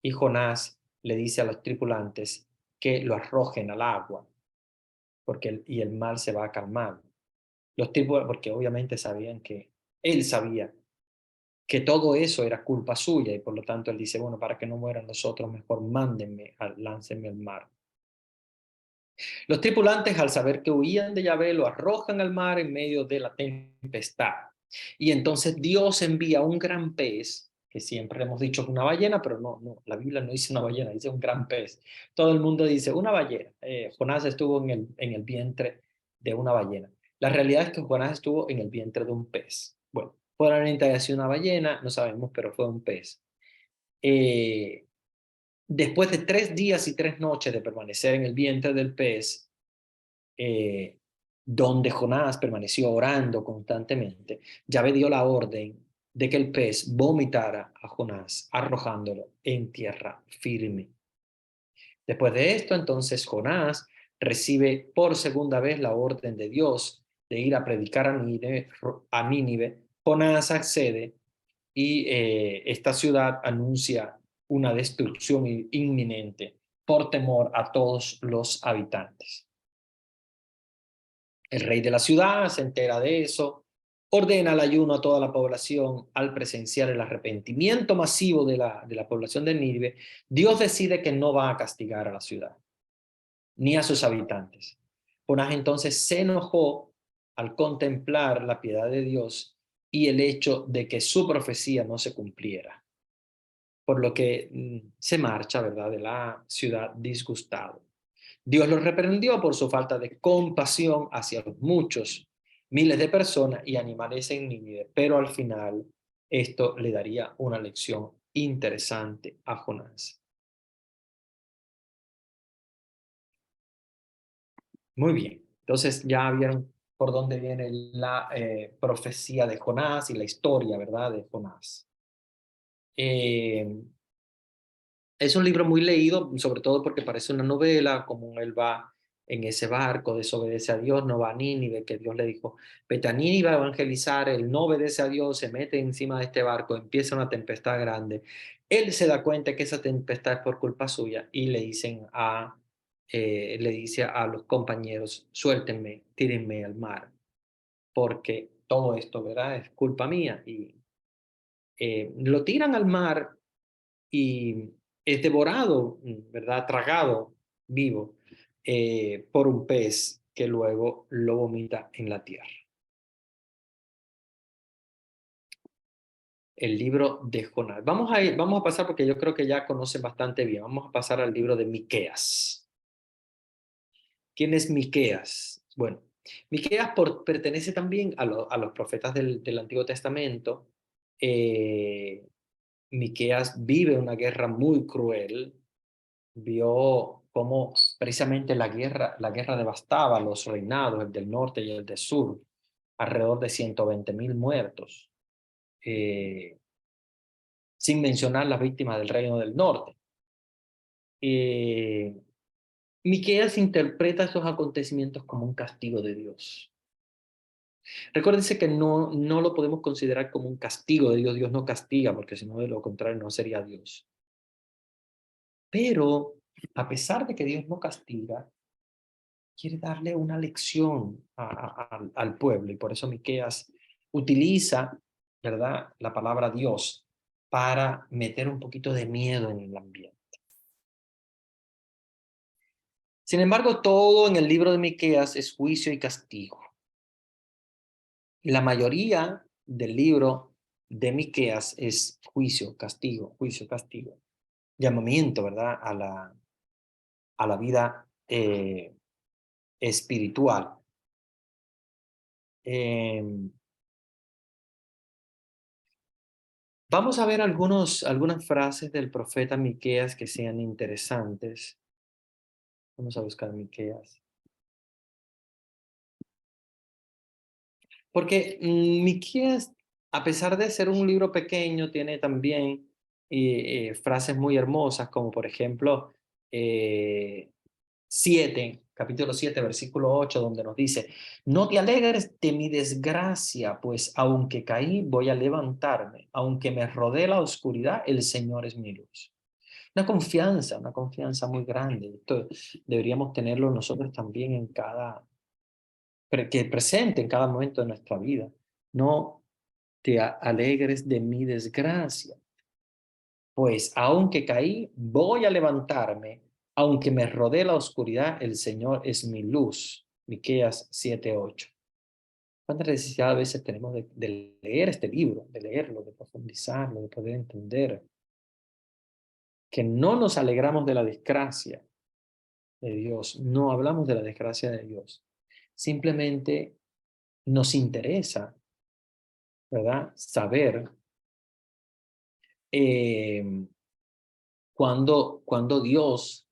y Jonás le dice a los tripulantes que lo arrojen al agua y el mar se va a calmar. Los tripulantes, porque obviamente sabían que él sabía que todo eso era culpa suya y por lo tanto él dice, bueno, para que no mueran nosotros, mejor mándenme, láncenme al mar. Los tripulantes, al saber que huían de Yahvé, lo arrojan al mar en medio de la tempestad. Y entonces Dios envía un gran pez, que siempre hemos dicho que una ballena, pero no, la Biblia no dice una ballena, dice un gran pez. Todo el mundo dice una ballena. Jonás estuvo en el vientre de una ballena. La realidad es que Jonás estuvo en el vientre de un pez. Bueno, probablemente haya sido una ballena, no sabemos, pero fue un pez. Después de 3 días y 3 noches de permanecer en el vientre del pez, eh, donde Jonás permaneció orando constantemente, Yahvé dio la orden de que el pez vomitara a Jonás, arrojándolo en tierra firme. Después de esto, entonces Jonás recibe por segunda vez la orden de Dios de ir a predicar a Nínive. Jonás accede y esta ciudad anuncia una destrucción inminente por temor a todos los habitantes. El rey de la ciudad se entera de eso, ordena el ayuno a toda la población. Al presenciar el arrepentimiento masivo de la población de Nínive, Dios decide que no va a castigar a la ciudad ni a sus habitantes, Jonás entonces se enojó al contemplar la piedad de Dios y el hecho de que su profecía no se cumpliera, por lo que se marcha, ¿verdad?, de la ciudad disgustado. Dios lo reprendió por su falta de compasión hacia los muchos, miles de personas y animales en Nínive, pero al final esto le daría una lección interesante a Jonás. Muy bien, entonces ya vieron por dónde viene la profecía de Jonás y la historia, ¿verdad?, de Jonás. Eh, Es un libro muy leído, sobre todo porque parece una novela, como él va en ese barco, desobedece a Dios, no va a Nínive, que Dios le dijo, vete a Nínive a evangelizar, él no obedece a Dios, se mete encima de este barco, empieza una tempestad grande. Él se da cuenta que esa tempestad es por culpa suya y le dice a los compañeros, suéltenme, tírenme al mar, porque todo esto, ¿verdad?, es culpa mía. Y lo tiran al mar y es devorado, ¿verdad? Tragado vivo por un pez que luego lo vomita en la tierra. El libro de Jonás. Vamos a pasar porque yo creo que ya conocen bastante bien. Vamos a pasar al libro de Miqueas. ¿Quién es Miqueas? Bueno, Miqueas pertenece también a los profetas del Antiguo Testamento. Eh, Miqueas vive una guerra muy cruel, vio cómo precisamente la guerra devastaba los reinados, el del norte y el del sur, alrededor de 120.000 muertos, eh, sin mencionar las víctimas del reino del norte. Eh, Miqueas interpreta estos acontecimientos como un castigo de Dios. Recuérdense que no lo podemos considerar como un castigo de Dios. Dios no castiga, porque si no, de lo contrario, no sería Dios. Pero a pesar de que Dios no castiga, quiere darle una lección al pueblo, y por eso Miqueas utiliza, ¿verdad?, la palabra Dios para meter un poquito de miedo en el ambiente. Sin embargo, todo en el libro de Miqueas es juicio y castigo. La mayoría del libro de Miqueas es juicio, castigo, llamamiento, ¿verdad?, a la vida espiritual. Eh, Vamos a ver algunas frases del profeta Miqueas que sean interesantes. Vamos a buscar Miqueas. Porque Miqueas, a pesar de ser un libro pequeño, tiene también frases muy hermosas, como por ejemplo 7, capítulo 7, versículo 8, donde nos dice, no te alegres de mi desgracia, pues aunque caí, voy a levantarme, aunque me rodee la oscuridad, el Señor es mi luz. Una confianza muy grande. Esto deberíamos tenerlo nosotros también que presente en cada momento de nuestra vida. No te alegres de mi desgracia, pues aunque caí, voy a levantarme, aunque me rodee la oscuridad, el Señor es mi luz. Miqueas 7:8. ¿Cuánta necesidad a veces tenemos de leer este libro, de leerlo, de profundizarlo, de poder entender que no nos alegramos de la desgracia de Dios, no hablamos de la desgracia de Dios. Simplemente nos interesa, ¿verdad?, saber eh, cuando Dios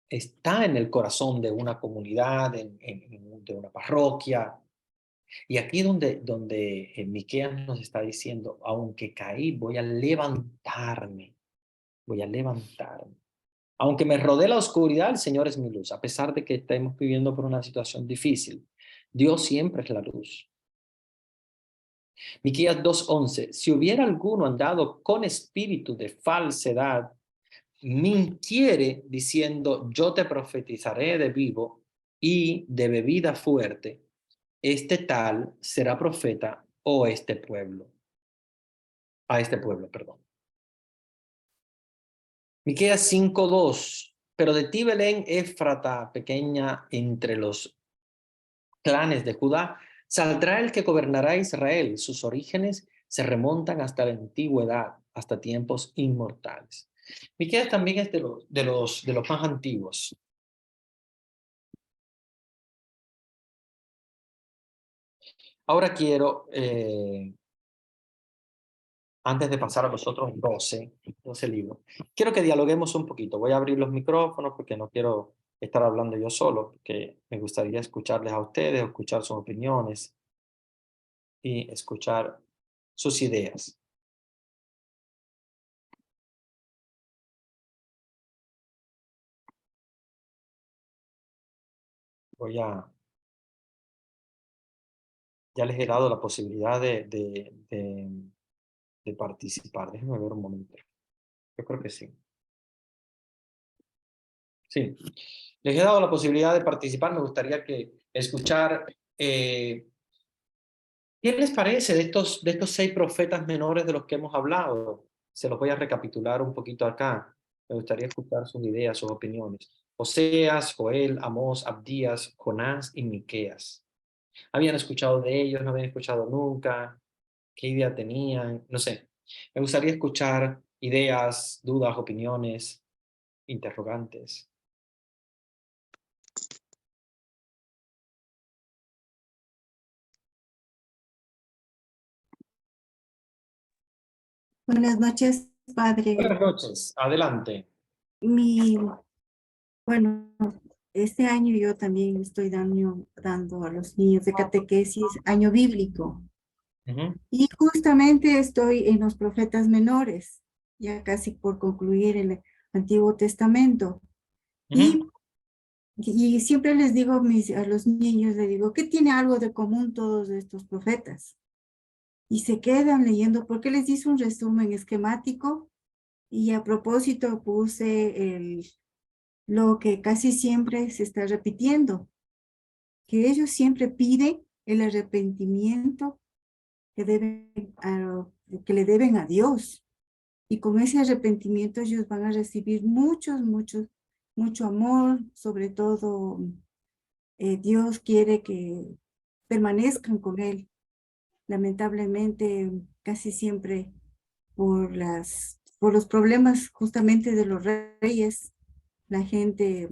está en el corazón de una comunidad, de una parroquia. Y aquí donde Miqueas nos está diciendo, aunque caí, voy a levantarme, voy a levantarme. Aunque me rodee la oscuridad, el Señor es mi luz. A pesar de que estemos viviendo por una situación difícil, Dios siempre es la luz. Miqueas 2:11, si hubiera alguno andado con espíritu de falsedad, mintiere diciendo, yo te profetizaré de vivo y de bebida fuerte, este tal será profeta o a este pueblo, perdón. Miqueas 5:2, pero de ti, Belén, Éfrata, pequeña entre los clanes de Judá, saldrá el que gobernará a Israel. Sus orígenes se remontan hasta la antigüedad, hasta tiempos inmortales. Miqueas también es de los más antiguos. Ahora quiero, antes de pasar a los otros 12 libros, quiero que dialoguemos un poquito. Voy a abrir los micrófonos porque no quiero estar hablando yo solo, porque me gustaría escucharles a ustedes, escuchar sus opiniones y escuchar sus ideas. Voy a, ya les he dado la posibilidad de participar. Déjenme ver un momento. Yo creo que sí. Sí. Les he dado la posibilidad de participar. Me gustaría que escuchar ¿qué les parece de estos 6 profetas menores de los que hemos hablado? Se los voy a recapitular un poquito acá. Me gustaría escuchar sus ideas, sus opiniones. Oseas, Joel, Amós, Abdías, Jonás y Miqueas. ¿Habían escuchado de ellos? ¿No habían escuchado nunca? ¿Qué idea tenían? No sé. Me gustaría escuchar ideas, dudas, opiniones, interrogantes. Buenas noches, padre. Buenas noches. Adelante. Mi, bueno, este año yo también estoy dando a los niños de catequesis año bíblico Ujú, y justamente estoy en los profetas menores, ya casi por concluir el Antiguo Testamento. ujú, Y, y siempre les digo a los niños, les digo, ¿qué tiene algo de común todos estos profetas? Y se quedan leyendo porque les hice un resumen esquemático y a propósito puse lo que casi siempre se está repitiendo, que ellos siempre piden el arrepentimiento que que le deben a Dios. Y con ese arrepentimiento ellos van a recibir mucho amor, sobre todo Dios quiere que permanezcan con Él. Lamentablemente, casi siempre por los problemas justamente de los reyes, la gente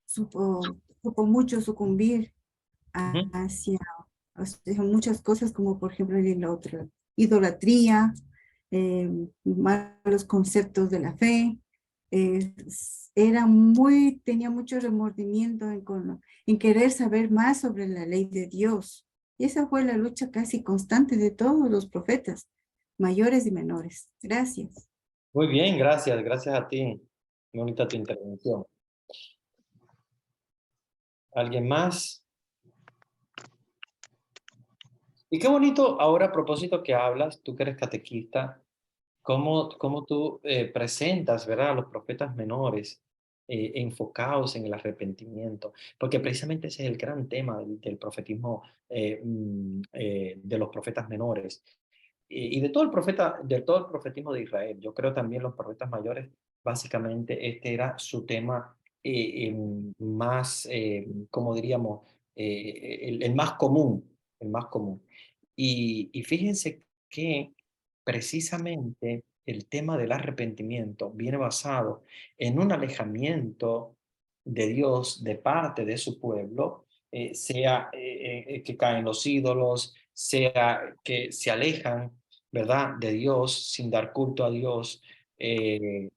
supo mucho sucumbir ujú, hacia, hacia muchas cosas, como por ejemplo en la otra, idolatría, malos conceptos de la fe. eh, Tenía mucho remordimiento en querer saber más sobre la ley de Dios. Y esa fue la lucha casi constante de todos los profetas, mayores y menores. Gracias. Muy bien, gracias. Gracias a ti. Muy bonita tu intervención. ¿Alguien más? Y qué bonito ahora a propósito que hablas, tú que eres catequista, cómo tú presentas, ¿verdad?, a los profetas menores enfocados en el arrepentimiento, porque precisamente ese es el gran tema del profetismo, de los profetas menores y de todo el profetismo de Israel. Yo creo también los profetas mayores, básicamente este era su tema más, como diríamos, el más común, el más común. Y fíjense que precisamente el tema del arrepentimiento viene basado en un alejamiento de Dios de parte de su pueblo, sea que caen los ídolos, sea que se alejan, ¿verdad?, de Dios sin dar culto a Dios. eh,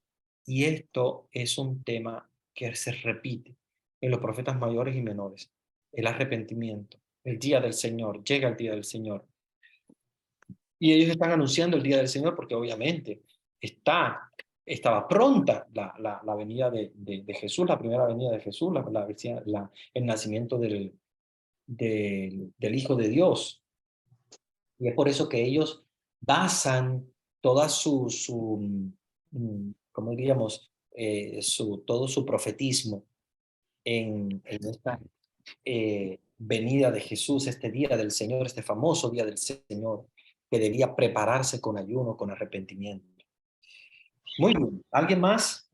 y esto es un tema que se repite en los profetas mayores y menores, el arrepentimiento, el día del Señor, llega el día del Señor. Y ellos están anunciando el día del Señor porque obviamente estaba pronta la venida de Jesús, la primera venida de Jesús, el nacimiento del Hijo de Dios. Y es por eso que ellos basan toda ¿cómo diríamos? Todo su profetismo en esta venida de Jesús, este día del Señor, este famoso día del Señor, que debía prepararse con ayuno, con arrepentimiento. Muy bien. ¿Alguien más?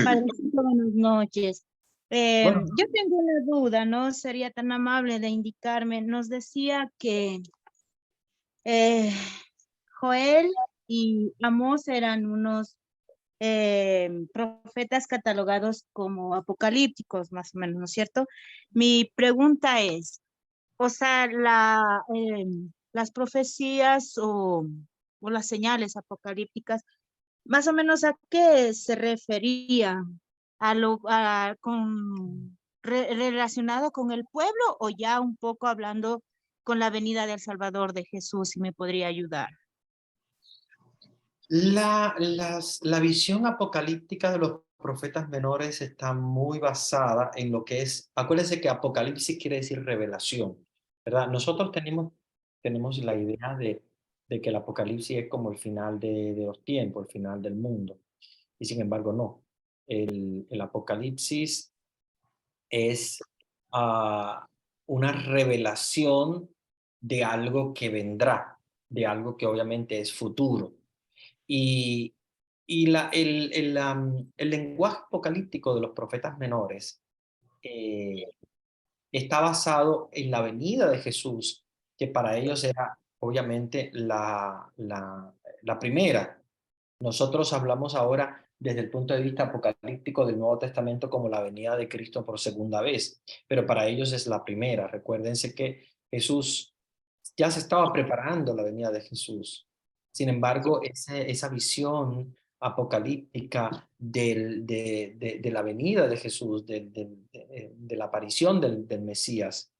Padrecito, buenas noches. Bueno, Yo tengo una duda, ¿no? Sería tan amable de indicarme. Nos decía que eh, Joel y Amós eran unos profetas catalogados como apocalípticos, más o menos, ¿no es cierto? Mi pregunta es, o sea, las profecías o las señales apocalípticas, más o menos a qué se refería, relacionado con el pueblo o ya un poco hablando con la venida del Salvador de Jesús, si me podría ayudar. la visión apocalíptica de los profetas menores está muy basada en lo que es, acuérdense que apocalipsis quiere decir revelación, ¿verdad? Nosotros tenemos la idea de que el apocalipsis es como el final de los tiempos, el final del mundo, y sin embargo no. El apocalipsis es ah, una revelación de algo que vendrá, de algo que obviamente es futuro. Y, el lenguaje apocalíptico de los profetas menores eh, está basado en la venida de Jesús, que para ellos era obviamente la primera. Nosotros hablamos ahora desde el punto de vista apocalíptico del Nuevo Testamento como la venida de Cristo por segunda vez, pero para ellos es la primera. Recuérdense que Jesús ya se estaba preparando la venida de Jesús. Sin embargo, esa visión apocalíptica de la venida de Jesús, de la aparición del Mesías,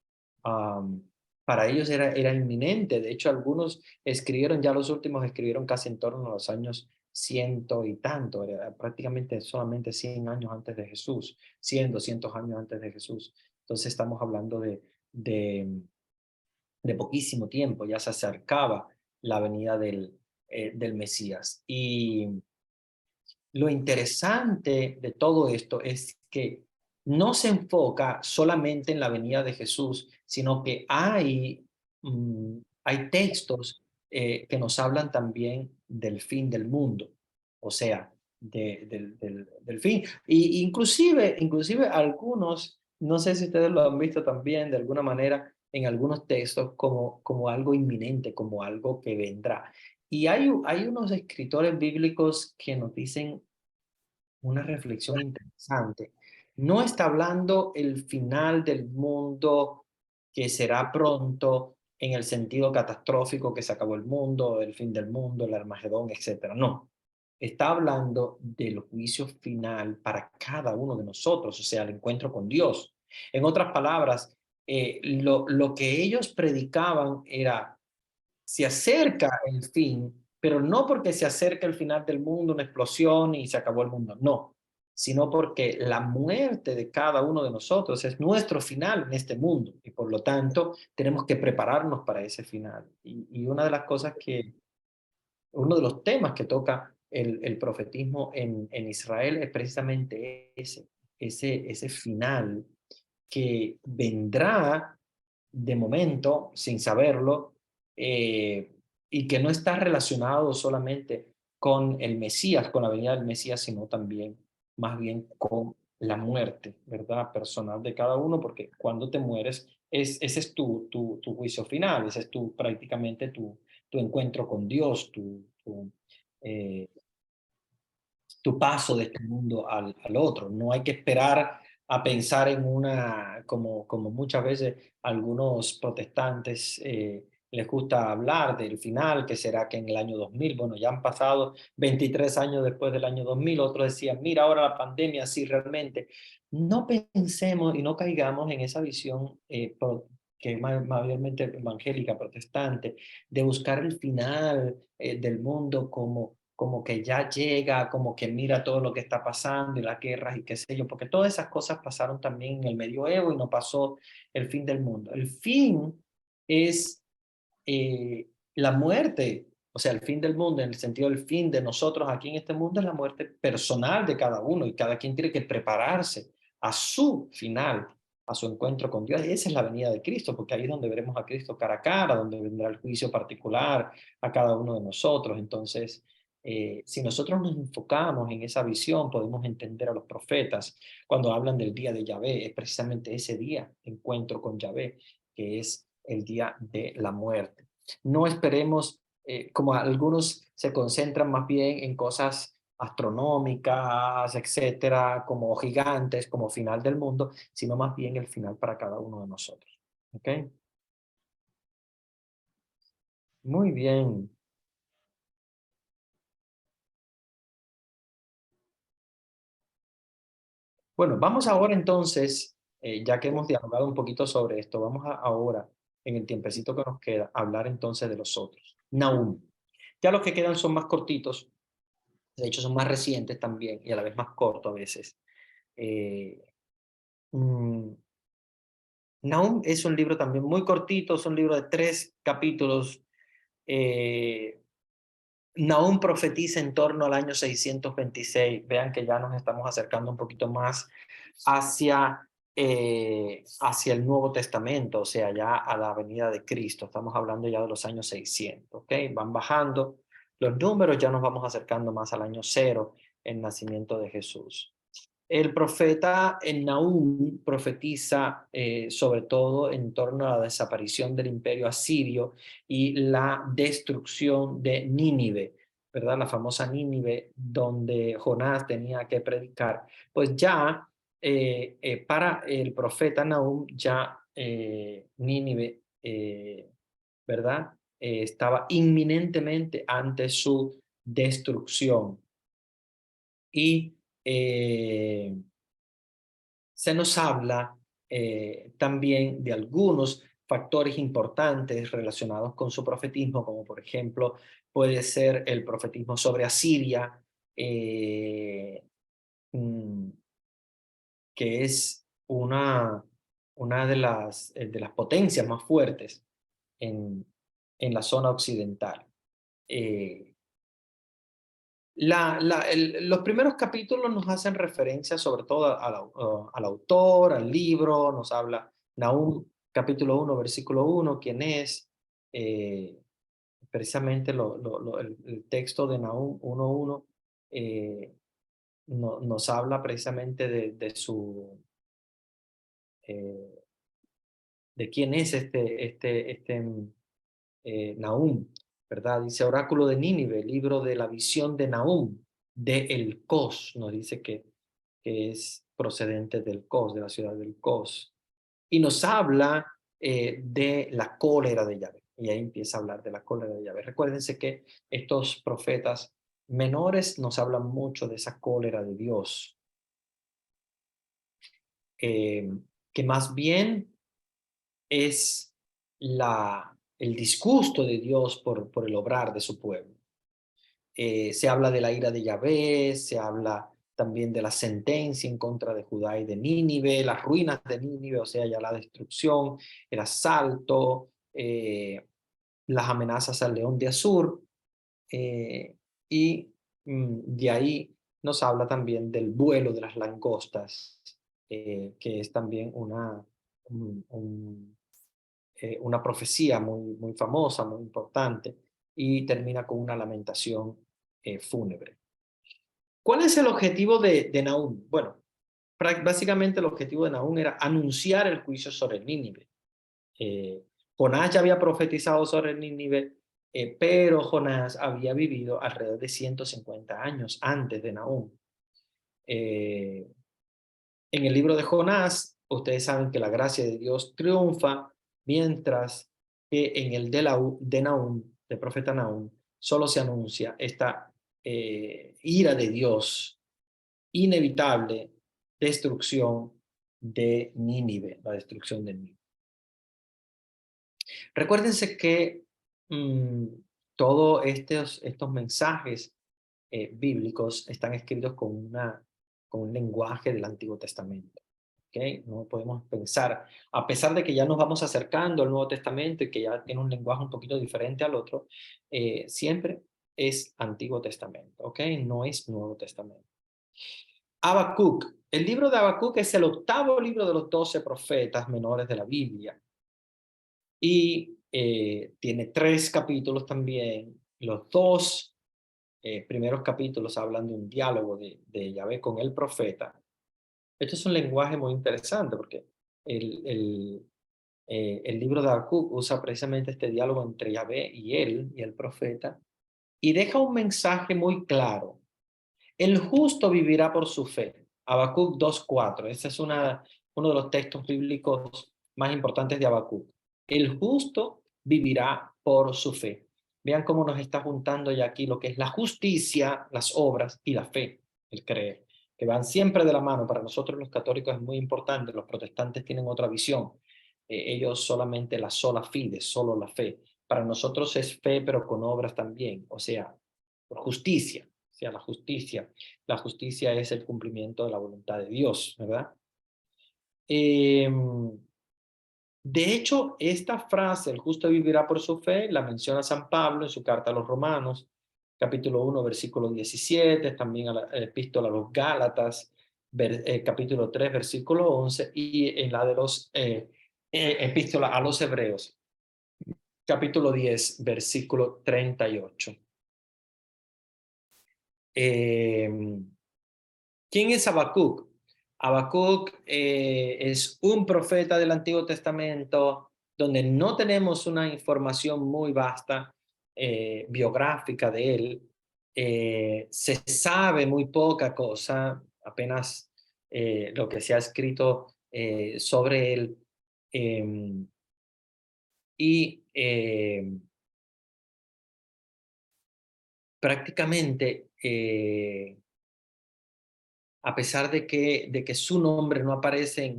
um, para ellos era inminente. De hecho, algunos escribieron, ya los últimos escribieron casi en torno a los años ciento y tanto, era prácticamente solamente 100 años antes de Jesús, 100, 200 años antes de Jesús. Entonces estamos hablando de poquísimo tiempo, ya se acercaba la venida del Mesías. Y lo interesante de todo esto es que no se enfoca solamente en la venida de Jesús, sino que hay textos que nos hablan también del fin del mundo, o sea, del fin. Y inclusive algunos, no sé si ustedes lo han visto también de alguna manera en algunos textos como algo inminente, como algo que vendrá. Y hay unos escritores bíblicos que nos dicen una reflexión interesante. No está hablando el final del mundo que será pronto en el sentido catastrófico que se acabó el mundo, el fin del mundo, el Armagedón, etcétera. No. Está hablando del juicio final para cada uno de nosotros, o sea, el encuentro con Dios. En otras palabras, lo que ellos predicaban era se acerca el fin, pero no porque se acerca el final del mundo, una explosión y se acabó el mundo, no, sino porque la muerte de cada uno de nosotros es nuestro final en este mundo y por lo tanto tenemos que prepararnos para ese final. Y una de las cosas uno de los temas que toca el profetismo en Israel es precisamente ese final que vendrá de momento, sin saberlo, y que no está relacionado solamente con el Mesías, con la venida del Mesías, sino también, más bien, con la muerte, ¿verdad? Personal de cada uno, porque cuando te mueres, ese es tu juicio final, ese es prácticamente tu encuentro con Dios, eh, tu paso de este mundo al otro. No hay que esperar a pensar en como muchas veces algunos protestantes les gusta hablar del final, que será que en el año 2000, bueno, ya han pasado 23 años después del año 2000, otros decían, mira ahora la pandemia, sí, realmente. No pensemos y no caigamos en esa visión que es mayormente evangélica, protestante, de buscar el final del mundo como que ya llega, como que mira todo lo que está pasando y las guerras y qué sé yo, porque todas esas cosas pasaron también en el medioevo y no pasó el fin del mundo. El fin es la muerte, o sea, el fin del mundo, en el sentido del fin de nosotros aquí en este mundo, es la muerte personal de cada uno y cada quien tiene que prepararse a su final, a su encuentro con Dios. Esa es la venida de Cristo, porque ahí es donde veremos a Cristo cara a cara, donde vendrá el juicio particular a cada uno de nosotros. Entonces, Si nosotros nos enfocamos en esa visión, podemos entender a los profetas. Cuando hablan del día de Yahvé, es precisamente ese día, encuentro con Yahvé, que es el día de la muerte. No esperemos, como algunos se concentran más bien en cosas astronómicas, etcétera, como gigantes, como final del mundo, sino más bien el final para cada uno de nosotros. ¿Ok? Muy bien. Bueno, vamos ahora entonces, ya que hemos dialogado un poquito sobre esto, vamos ahora, en el tiempecito que nos queda, a hablar entonces de los otros. Nahum. Ya los que quedan son más cortitos, de hecho son más recientes también, y a la vez más cortos a veces. Eh, mm, Nahum es un libro también muy cortito, es un libro de 3 capítulos. Eh, Nahum profetiza en torno al año 626. Vean que ya nos estamos acercando un poquito más hacia el Nuevo Testamento, o sea, ya a la venida de Cristo. Estamos hablando ya de los años 600, ¿ok? Van bajando los números, ya nos vamos acercando más al año 0, el nacimiento de Jesús. El profeta Nahum profetiza sobre todo en torno a la desaparición del imperio asirio y la destrucción de Nínive, ¿verdad? La famosa Nínive donde Jonás tenía que predicar. Pues ya para el profeta Nahum ya Nínive, ¿verdad? Estaba inminentemente ante su destrucción. Y se nos habla también de algunos factores importantes relacionados con su profetismo, como por ejemplo puede ser el profetismo sobre Asiria, eh, mm, que es una de las potencias más fuertes en, en la zona occidental. Eh, los primeros capítulos nos hacen referencia sobre todo al autor, al libro, nos habla Nahum, capítulo 1, versículo 1, quién es, eh, precisamente el texto de Nahum 1.1 nos habla precisamente eh, de quién es Nahum, ¿verdad? Dice Oráculo de Nínive, libro de la visión de Nahum, de El Cos, nos dice que es procedente del Cos, de la ciudad del Cos. Y nos habla de la cólera de Yahvé. Y ahí empieza a hablar de la cólera de Yahvé. Recuérdense que estos profetas menores nos hablan mucho de esa cólera de Dios, eh, que más bien es el disgusto de Dios por el obrar de su pueblo. Se habla de la ira de Yahvé, se habla también de la sentencia en contra de Judá y de Nínive, las ruinas de Nínive, o sea, ya la destrucción, el asalto, las amenazas al león de Asur, y de ahí nos habla también del vuelo de las langostas, que es también una profecía muy famosa, muy importante, y termina con una lamentación fúnebre. ¿Cuál es el objetivo de Nahum? Bueno, básicamente el objetivo de Nahum era anunciar el juicio sobre Nínive. Jonás ya había profetizado sobre Nínive, pero Jonás había vivido alrededor de 150 años antes de Nahum. En el libro de Jonás, ustedes saben que la gracia de Dios triunfa, mientras que en el de Nahum, del profeta Nahum, solo se anuncia esta ira de Dios, inevitable destrucción de Nínive, la destrucción de Nínive. Recuérdense que todos estos mensajes bíblicos están escritos con un lenguaje del Antiguo Testamento. ¿Okay? No podemos pensar, a pesar de que ya nos vamos acercando al Nuevo Testamento y que ya tiene un lenguaje un poquito diferente al otro, siempre es Antiguo Testamento, ¿ok? No es Nuevo Testamento. Habacuc. El libro de Habacuc es el octavo libro de los 12 profetas menores de la Biblia. Y tiene 3 capítulos también. Los 2 primeros capítulos hablan de un diálogo de Yahvé con el profeta. Esto es un lenguaje muy interesante porque el libro de Habacuc usa precisamente este diálogo entre Yahvé y él, y el profeta, y deja un mensaje muy claro. El justo vivirá por su fe. Habacuc 2:4. Ese es uno de los textos bíblicos más importantes de Habacuc. El justo vivirá por su fe. Vean cómo nos está juntando ya aquí lo que es la justicia, las obras y la fe, el creer, que van siempre de la mano. Para nosotros los católicos es muy importante, los protestantes tienen otra visión. Ellos solamente la sola fide, solo la fe. Para nosotros es fe, pero con obras también, o sea, por justicia. O sea, la justicia es el cumplimiento de la voluntad de Dios, ¿verdad? De hecho, esta frase, el justo vivirá por su fe, la menciona San Pablo en su carta a los Romanos, capítulo 1, versículo 17, también a la epístola a los Gálatas, capítulo 3, versículo 11, y en la de los epístola a los Hebreos, capítulo 10, versículo 38. ¿Quién es Habacuc? Habacuc es un profeta del Antiguo Testamento donde no tenemos una información muy vasta biográfica de él. Se sabe muy poca cosa, apenas lo que se ha escrito sobre él. Y prácticamente a pesar de que su nombre no aparece en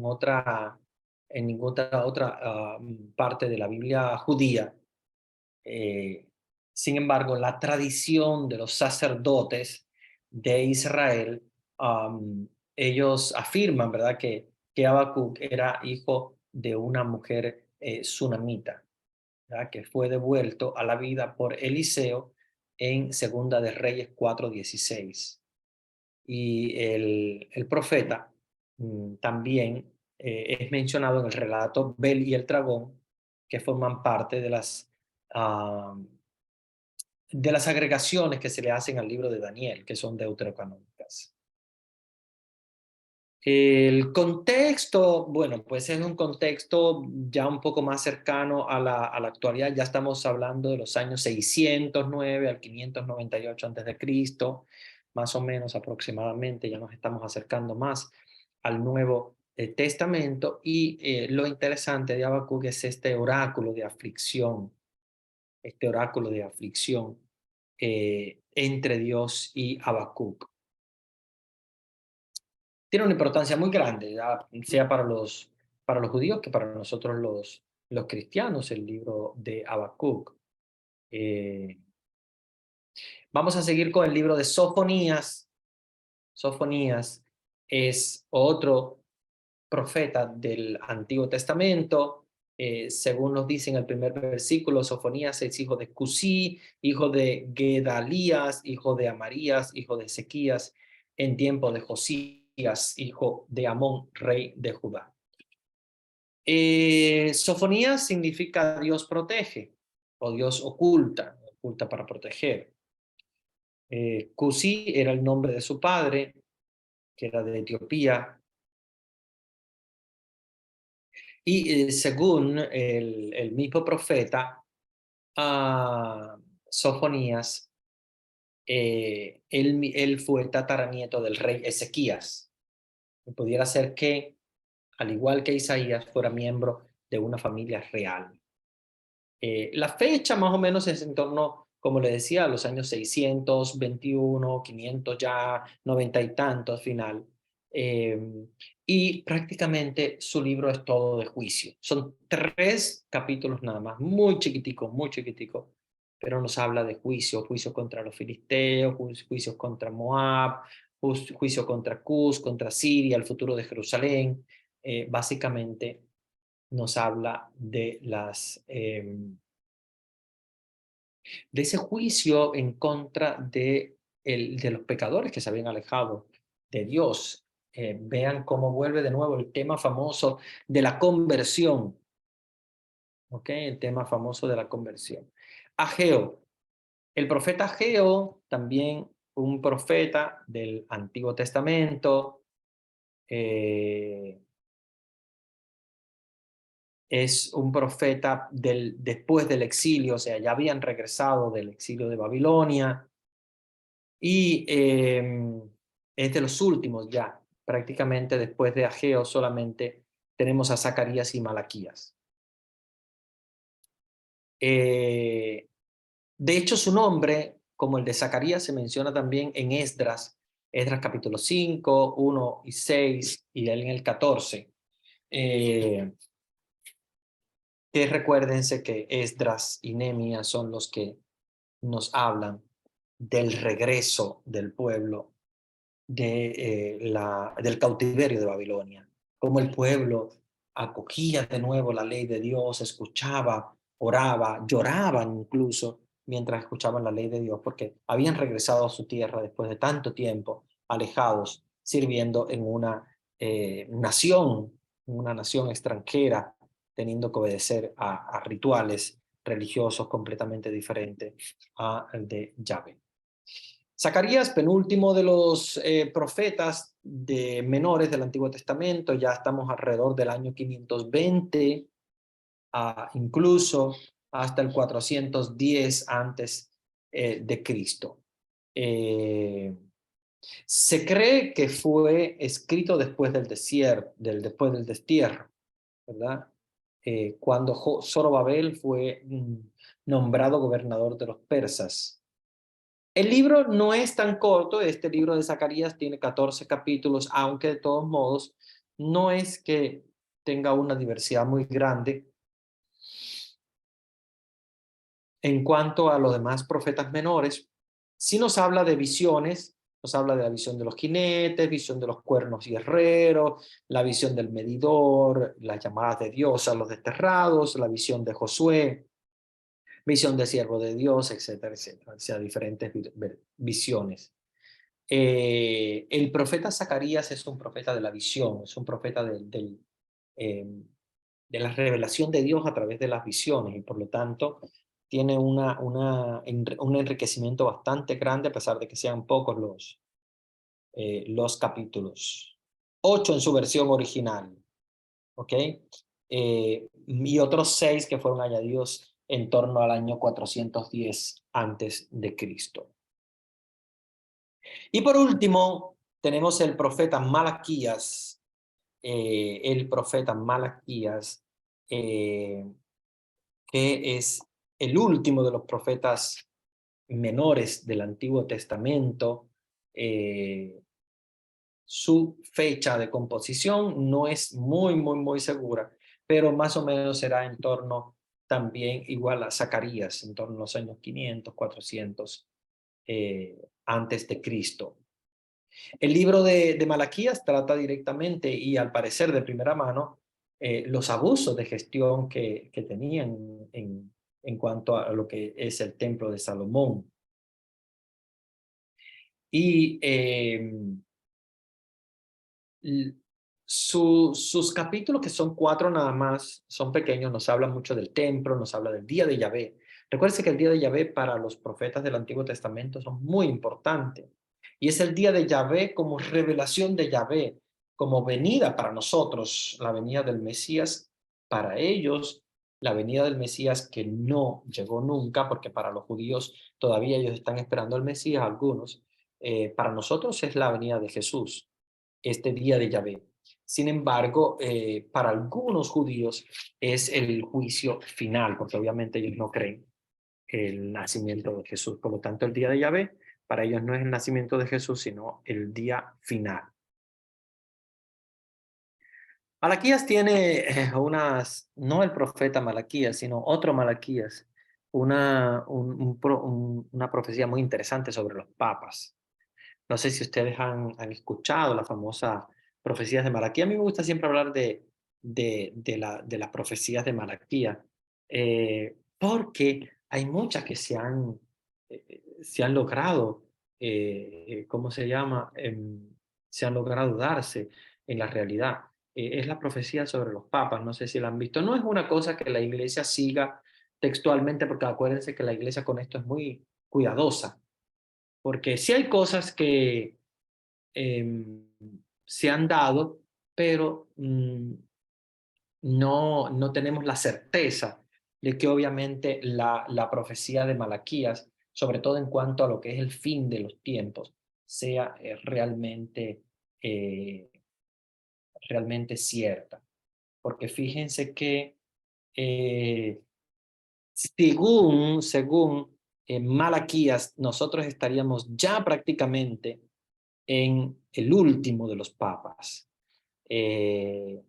ninguna otra parte de la Biblia judía. Sin embargo, la tradición de los sacerdotes de Israel, ellos afirman, ¿verdad?, que Habacuc era hijo de una mujer sunamita, ¿verdad?, que fue devuelto a la vida por Eliseo en Segunda de Reyes 4:16. Y el profeta también es mencionado en el relato Bel y el dragón, que forman parte de las agregaciones que se le hacen al libro de Daniel, que son deuterocanónicas. El contexto, bueno, pues es un contexto ya un poco más cercano a la actualidad. Ya estamos hablando de los años 609 al 598 a.C., más o menos aproximadamente. Ya nos estamos acercando más al Nuevo Testamento. Y lo interesante de Habacuc es este oráculo de aflicción, entre Dios y Habacuc. Tiene una importancia muy grande, sea para los judíos que para nosotros los cristianos, el libro de Habacuc. Vamos a seguir con el libro de Sofonías. Sofonías es otro profeta del Antiguo Testamento. Según nos dice en el primer versículo, Sofonías es hijo de Cusí, hijo de Gedalías, hijo de Amarías, hijo de Ezequías, en tiempo de Josías, hijo de Amón, rey de Judá. Sofonías significa Dios protege o Dios oculta para proteger. Cusí era el nombre de su padre, que era de Etiopía. Y según el mismo profeta Sofonías, él fue tataranieto del rey Ezequías. Y pudiera ser que, al igual que Isaías, fuera miembro de una familia real. La fecha más o menos es en torno, como le decía, a los años 621, 500 ya, 90 y tantos final. Y prácticamente su libro es todo de juicio. Son 3 capítulos nada más, muy chiquitico, pero nos habla de juicio contra los filisteos, juicios contra Moab, juicio contra Cus, contra Siria, el futuro de Jerusalén. Básicamente nos habla de ese juicio en contra de los pecadores que se habían alejado de Dios. Vean cómo vuelve de nuevo el tema famoso de la conversión. ¿Ok? El tema famoso de la conversión. Ageo. El profeta Ageo, también un profeta del Antiguo Testamento, es un profeta después del exilio, o sea, ya habían regresado del exilio de Babilonia, y es de los últimos ya, prácticamente después de Ageo solamente tenemos a Zacarías y Malaquías. De hecho, su nombre, como el de Zacarías, se menciona también en Esdras capítulo 5, 1 y 6, y en el 14. Que recuérdense que Esdras y Nehemías son los que nos hablan del regreso del pueblo del cautiverio de Babilonia, cómo el pueblo acogía de nuevo la ley de Dios, escuchaba, oraba, lloraban incluso mientras escuchaban la ley de Dios, porque habían regresado a su tierra después de tanto tiempo, alejados, sirviendo en una nación extranjera, teniendo que obedecer a rituales religiosos completamente diferentes al de Yahvé. Zacarías, penúltimo de los profetas menores del Antiguo Testamento, ya estamos alrededor del año 520, incluso hasta el 410 antes de Cristo. Se cree que fue escrito después del después del destierro, ¿verdad? Cuando Zorobabel fue nombrado gobernador de los persas. El libro no es tan corto, este libro de Zacarías tiene 14 capítulos, aunque de todos modos no es que tenga una diversidad muy grande en cuanto a los demás profetas menores. Sí nos habla de visiones, nos habla de la visión de los jinetes, visión de los cuernos y herreros, la visión del medidor, las llamadas de Dios a los desterrados, la visión de Josué, visión de siervo de Dios, etcétera, etcétera, o sea, diferentes visiones. El profeta Zacarías es un profeta de la visión, es un profeta de la revelación de Dios a través de las visiones, y por lo tanto tiene un enriquecimiento bastante grande, a pesar de que sean pocos los capítulos. 8 en su versión original, ¿ok? Y otros 6 que fueron añadidos en torno al año 410 antes de Cristo. Y por último, tenemos el profeta Malaquías, que es el último de los profetas menores del Antiguo Testamento. Su fecha de composición no es muy segura, pero más o menos será en torno también igual a Zacarías, en torno a los años 500, 400 antes de Cristo. El libro de Malaquías trata directamente y al parecer de primera mano los abusos de gestión que tenían en cuanto a lo que es el templo de Salomón. Y sus capítulos, que son 4 nada más, son pequeños, nos hablan mucho del templo, nos habla del día de Yahvé. Recuérdense que el día de Yahvé para los profetas del Antiguo Testamento son muy importantes. Y es el día de Yahvé como revelación de Yahvé, como venida para nosotros, la venida del Mesías. Para ellos, la venida del Mesías que no llegó nunca, porque para los judíos todavía ellos están esperando al Mesías, algunos. Para nosotros es la venida de Jesús, este día de Yahvé. Sin embargo, para algunos judíos es el juicio final, porque obviamente ellos no creen el nacimiento de Jesús. Por lo tanto, el día de Yahvé para ellos no es el nacimiento de Jesús, sino el día final. Malaquías tiene no el profeta Malaquías, sino otro Malaquías, una profecía muy interesante sobre los papas. No sé si ustedes han escuchado las famosas profecías de Malaquías. A mí me gusta siempre hablar de las profecías de Malaquías, porque hay muchas que se han logrado, ¿cómo se llama? Se han logrado darse en la realidad. Es la profecía sobre los papas, no sé si la han visto. No es una cosa que la iglesia siga textualmente, porque acuérdense que la iglesia con esto es muy cuidadosa, porque sí hay cosas que se han dado, pero no tenemos la certeza de que obviamente la profecía de Malaquías, sobre todo en cuanto a lo que es el fin de los tiempos, sea eh, realmente cierta. Porque fíjense que según Malaquías, nosotros estaríamos ya prácticamente en el último de los papas. Él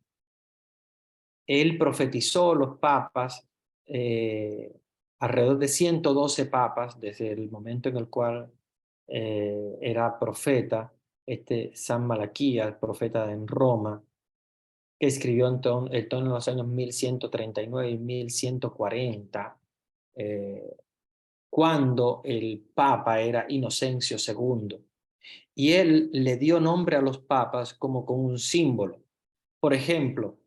profetizó los papas, alrededor de 112 papas, desde el momento en el cual era profeta, San Malaquías, profeta en Roma, que escribió en los años 1139 y 1140, cuando el papa era Inocencio II. Y él le dio nombre a los papas como con un símbolo. Por ejemplo,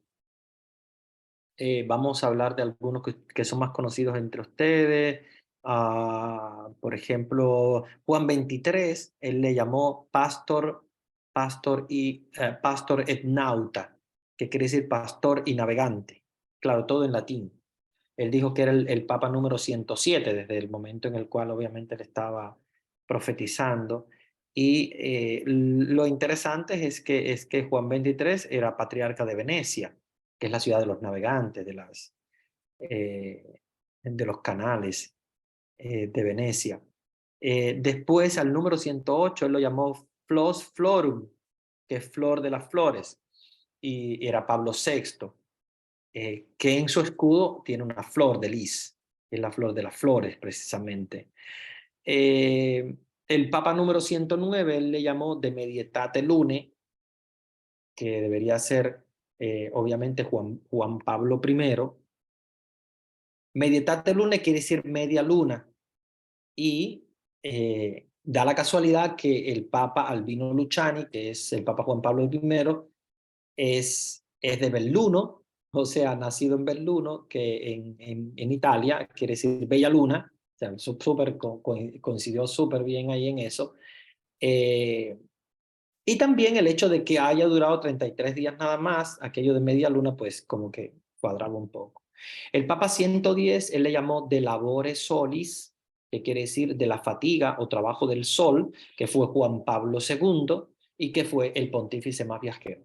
vamos a hablar de algunos que son más conocidos entre ustedes. Por ejemplo, Juan 23, él le llamó pastor et nauta, que quiere decir pastor y navegante. Claro, todo en latín. Él dijo que era el Papa número 107, desde el momento en el cual obviamente él estaba profetizando. Y lo interesante es que Juan 23 era patriarca de Venecia, que es la ciudad de los navegantes, de los canales de Venecia. Después, al número 108, él lo llamó Flos Florum, que es flor de las flores, y era Pablo VI, que en su escudo tiene una flor de lis, que es la flor de las flores, precisamente. El Papa número 109, él le llamó de Medietate Lune, que debería ser obviamente Juan Pablo I. Medietate Lune quiere decir media luna, y da la casualidad que el Papa Albino Luciani, que es el Papa Juan Pablo I, es de Belluno, o sea, nacido en Belluno, que en Italia quiere decir bella luna, o sea, coincidió súper bien ahí en eso. Y también el hecho de que haya durado 33 días nada más, aquello de media luna, pues como que cuadraba un poco. El Papa 110, él le llamó de labore solis, que quiere decir de la fatiga o trabajo del sol, que fue Juan Pablo II y que fue el pontífice más viajero.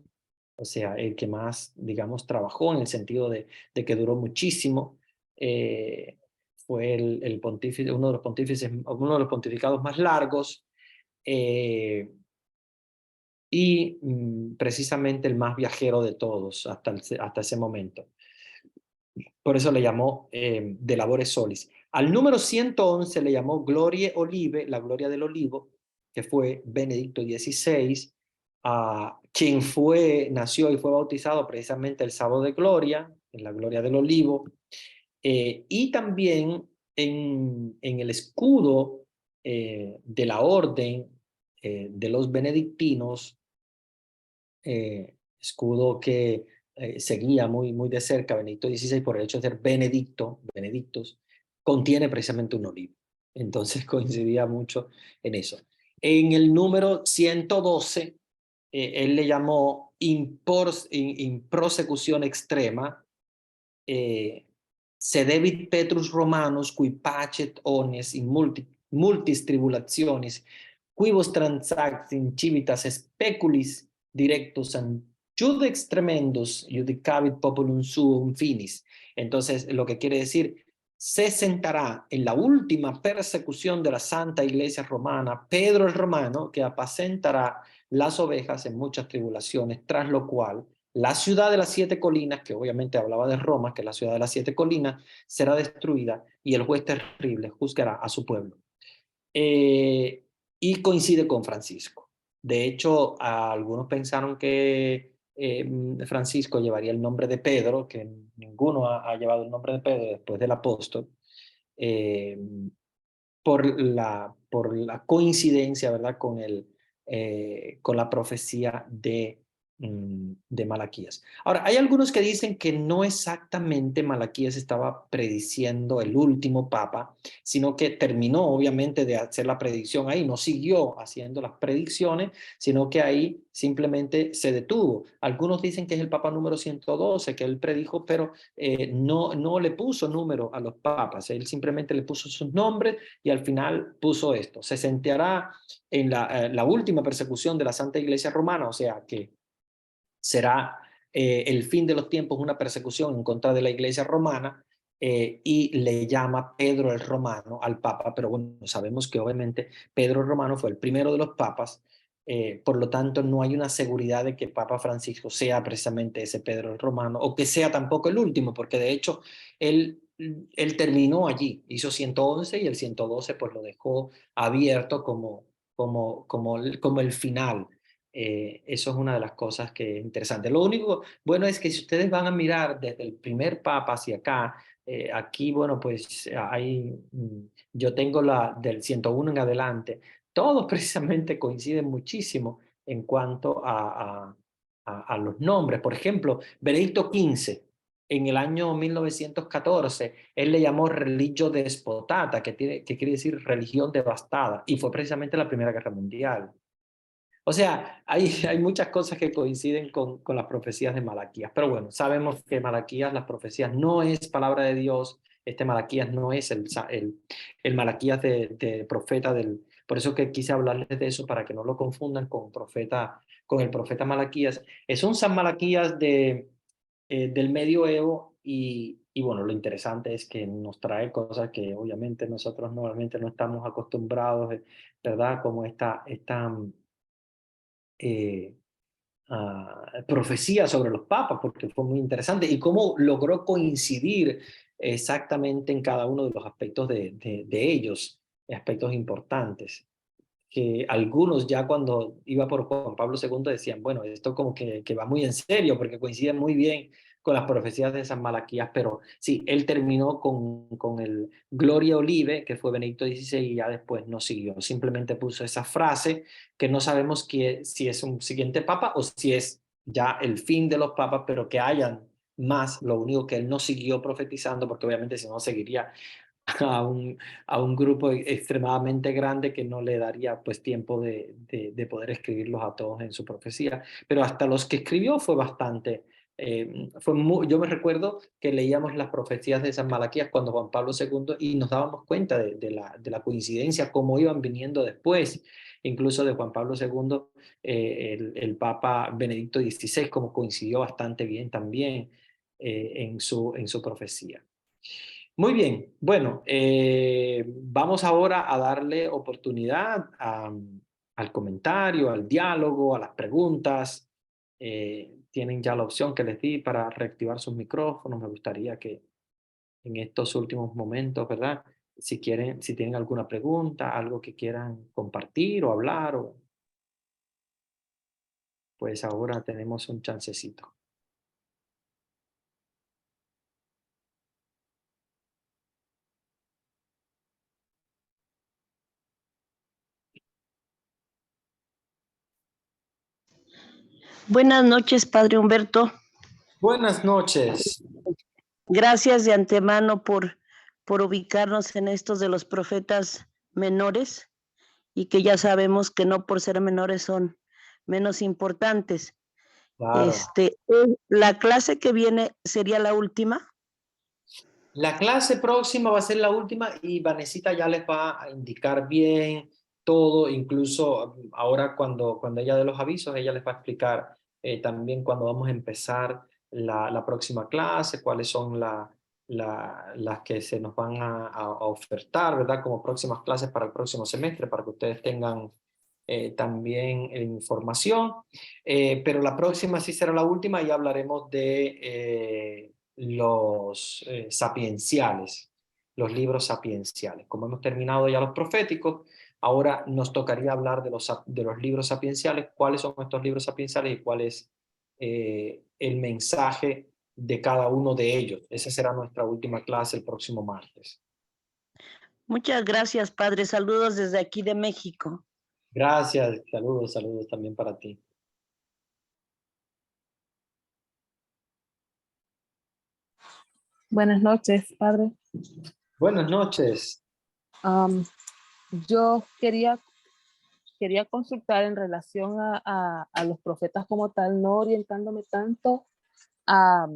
O sea, el que más, digamos, trabajó en el sentido de que duró muchísimo. Fue el pontífice, uno de los pontificados más largos. Y precisamente el más viajero de todos hasta ese momento. Por eso le llamó de labore solis. Al número 111 le llamó Glorie Olive, la gloria del olivo, que fue Benedicto XVI, quien nació y fue bautizado precisamente el sábado de gloria, en la gloria del olivo. Y también en el escudo de la orden de los benedictinos, escudo que seguía muy de cerca Benedicto XVI por el hecho de ser benedictos, contiene precisamente un olivo. Entonces coincidía mucho en eso. En el número 112, él le llamó in prosecución extrema, sedevit Petrus Romanus, qui pacet omnes in multis tribulationis, quibus transact in civitas speculis directus and judex tremendus judicavit populum suum finis. Entonces, lo que quiere decir, se sentará en la última persecución de la Santa Iglesia Romana, Pedro el Romano, que apacentará las ovejas en muchas tribulaciones, tras lo cual la ciudad de las 7 colinas, que obviamente hablaba de Roma, que es la ciudad de las 7 colinas, será destruida y el juez terrible juzgará a su pueblo. Y coincide con Francisco. De hecho, algunos pensaron que Francisco llevaría el nombre de Pedro, que ninguno ha llevado el nombre de Pedro después del apóstol, por la coincidencia, ¿verdad?, con la profecía de de Malaquías. Ahora, hay algunos que dicen que no exactamente Malaquías estaba prediciendo el último papa, sino que terminó obviamente de hacer la predicción ahí, no siguió haciendo las predicciones, sino que ahí simplemente se detuvo. Algunos dicen que es el papa número 112, que él predijo, pero no le puso número a los papas, él simplemente le puso sus nombres y al final puso esto: se centrará en la última persecución de la Santa Iglesia Romana, o sea que será el fin de los tiempos, una persecución en contra de la Iglesia romana, y le llama Pedro el Romano al Papa, pero bueno, sabemos que obviamente Pedro el Romano fue el primero de los papas, por lo tanto no hay una seguridad de que Papa Francisco sea precisamente ese Pedro el Romano, o que sea tampoco el último, porque de hecho él terminó allí, hizo 111 y el 112 pues lo dejó abierto como el final. Eso es una de las cosas que es interesante. Lo único bueno es que si ustedes van a mirar desde el primer papa hacia acá, aquí, bueno, pues yo tengo la del 101 en adelante, todos precisamente coinciden muchísimo en cuanto a los nombres. Por ejemplo, Benedicto XV, en el año 1914, él le llamó religio despotata, que quiere decir religión devastada, y fue precisamente la Primera Guerra Mundial. O sea, hay muchas cosas que coinciden con las profecías de Malaquías, pero bueno, sabemos que Malaquías, las profecías, no es palabra de Dios. Este Malaquías no es el Malaquías de profeta por eso que quise hablarles de eso, para que no lo confundan con el profeta Malaquías. Es un San Malaquías del medioevo, y bueno, lo interesante es que nos trae cosas que obviamente nosotros normalmente no estamos acostumbrados, ¿verdad? Como esta eh, profecía sobre los papas, porque fue muy interesante, y cómo logró coincidir exactamente en cada uno de los aspectos de ellos, aspectos importantes, que algunos ya cuando iba por Juan Pablo II decían, bueno, esto como que va muy en serio, porque coincide muy bien con las profecías de San Malaquías, pero sí, él terminó con el Gloria Olive, que fue Benedicto XVI, y ya después no siguió, simplemente puso esa frase que no sabemos si es un siguiente papa o si es ya el fin de los papas, pero que hayan más, lo único que él no siguió profetizando, porque obviamente si no seguiría a un grupo extremadamente grande que no le daría pues tiempo de poder escribirlos a todos en su profecía, pero hasta los que escribió fue bastante, yo me recuerdo que leíamos las profecías de San Malaquías cuando Juan Pablo II, y nos dábamos cuenta de la coincidencia, cómo iban viniendo después, incluso de Juan Pablo II, el Papa Benedicto XVI, como coincidió bastante bien también en su profecía. Muy bien, bueno, vamos ahora a darle oportunidad al comentario, al diálogo, a las preguntas. Tienen ya la opción que les di para reactivar sus micrófonos. Me gustaría que en estos últimos momentos, ¿verdad? Si tienen alguna pregunta, algo que quieran compartir o hablar, pues ahora tenemos un chancecito. Buenas noches, Padre Humberto. Buenas noches. Gracias de antemano por ubicarnos en estos de los profetas menores, y que ya sabemos que no por ser menores son menos importantes. Claro. La clase que viene sería la última. La clase próxima va a ser la última, y Vanesita ya les va a indicar bien todo, incluso ahora cuando ella dé los avisos, ella les va a explicar también cuando vamos a empezar la próxima clase, cuáles son las que se nos van a ofertar, ¿verdad? Como próximas clases para el próximo semestre, para que ustedes tengan también información. Pero la próxima sí será la última, y hablaremos de los sapienciales, los libros sapienciales. Como hemos terminado ya los proféticos, ahora nos tocaría hablar de los libros sapienciales, cuáles son estos libros sapienciales y cuál es el mensaje de cada uno de ellos. Esa será nuestra última clase el próximo martes. Muchas gracias, Padre. Saludos desde aquí de México. Gracias, saludos también para ti. Buenas noches, padre. Buenas noches. Yo quería consultar en relación a los profetas como tal, no orientándome tanto a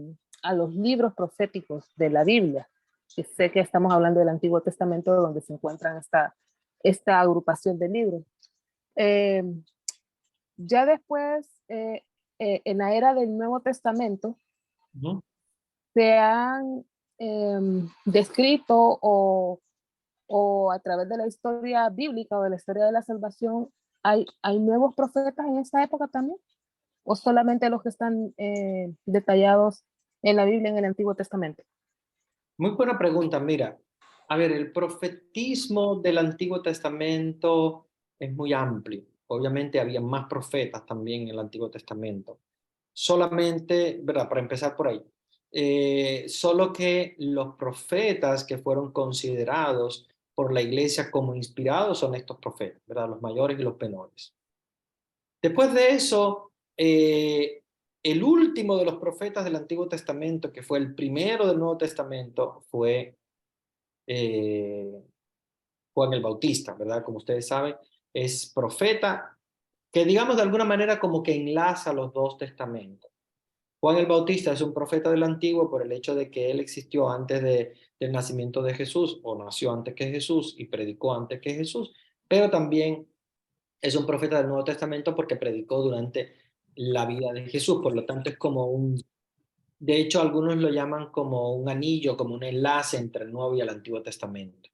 los libros proféticos de la Biblia. Que sé que estamos hablando del Antiguo Testamento, donde se encuentran esta agrupación de libros. Ya después, en la era del Nuevo Testamento, se han descrito o a través de la historia bíblica o de la historia de la salvación, ¿hay nuevos profetas en esta época también? ¿O solamente los que están detallados en la Biblia en el Antiguo Testamento? Muy buena pregunta. Mira, a ver, el profetismo del Antiguo Testamento es muy amplio. Obviamente había más profetas también en el Antiguo Testamento. Solamente, ¿verdad? Para empezar por ahí. Solo que los profetas que fueron considerados por la iglesia como inspirados son estos profetas, ¿verdad? Los mayores y los menores. Después de eso, el último de los profetas del Antiguo Testamento, que fue el primero del Nuevo Testamento, fue Juan el Bautista, ¿verdad? Como ustedes saben, es profeta que, digamos, de alguna manera como que enlaza los dos testamentos. Juan el Bautista es un profeta del Antiguo por el hecho de que él existió antes del nacimiento de Jesús, o nació antes que Jesús y predicó antes que Jesús, pero también es un profeta del Nuevo Testamento porque predicó durante la vida de Jesús. Por lo tanto, es como de hecho, algunos lo llaman como un anillo, como un enlace entre el Nuevo y el Antiguo Testamento.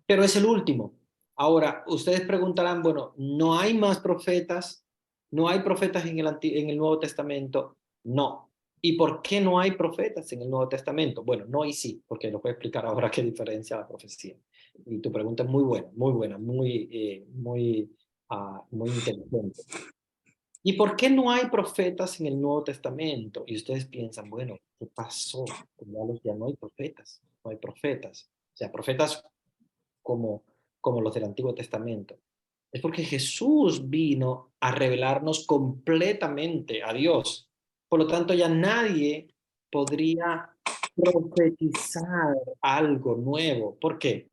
Pero es el último. Ahora, ustedes preguntarán, bueno, ¿no hay más profetas? ¿No hay profetas en el Nuevo Testamento? No. ¿Y por qué no hay profetas en el Nuevo Testamento? Bueno, no y sí, porque lo voy a explicar ahora qué diferencia la profecía. Y tu pregunta es muy buena, muy inteligente. ¿Y por qué no hay profetas en el Nuevo Testamento? Y ustedes piensan, bueno, ¿qué pasó? Ya no hay profetas, no hay profetas. O sea, profetas como los del Antiguo Testamento. Es porque Jesús vino a revelarnos completamente a Dios. Por lo tanto, ya nadie podría profetizar algo nuevo. ¿Por qué?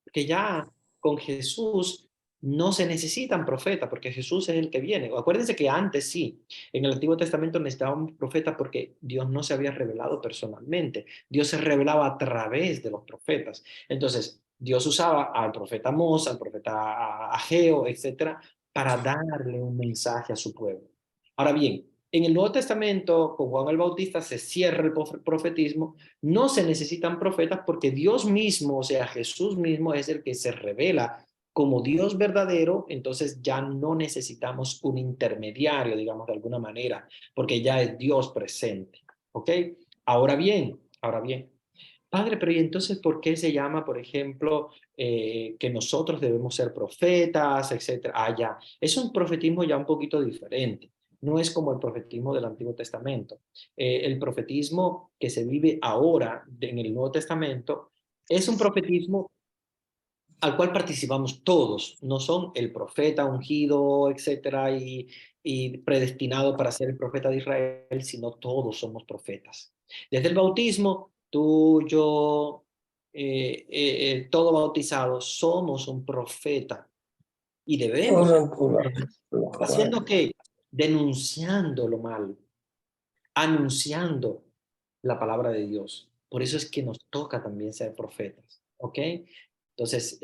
Porque ya con Jesús no se necesitan profetas, porque Jesús es el que viene. Acuérdense que antes sí, en el Antiguo Testamento necesitaban profetas porque Dios no se había revelado personalmente. Dios se revelaba a través de los profetas. Entonces, Dios usaba al profeta Amós, al profeta Ageo, etcétera, para darle un mensaje a su pueblo. Ahora bien, en el Nuevo Testamento, con Juan el Bautista, se cierra el profetismo. No se necesitan profetas porque Dios mismo, o sea, Jesús mismo es el que se revela como Dios verdadero. Entonces ya no necesitamos un intermediario, digamos de alguna manera, porque ya es Dios presente. ¿Ok? Ahora bien, Padre, pero ¿y entonces por qué se llama, por ejemplo, que nosotros debemos ser profetas, etcétera? Ah, ya, es un profetismo ya un poquito diferente. No es como el profetismo del Antiguo Testamento. El profetismo que se vive ahora en el Nuevo Testamento es un profetismo al cual participamos todos. No son el profeta ungido, etcétera, y predestinado para ser el profeta de Israel, sino todos somos profetas. Desde el bautismo, tú, yo, todo bautizado, somos un profeta y debemos. ¿Haciendo qué? Denunciando lo malo, anunciando la palabra de Dios. Por eso es que nos toca también ser profetas, ¿ok? Entonces,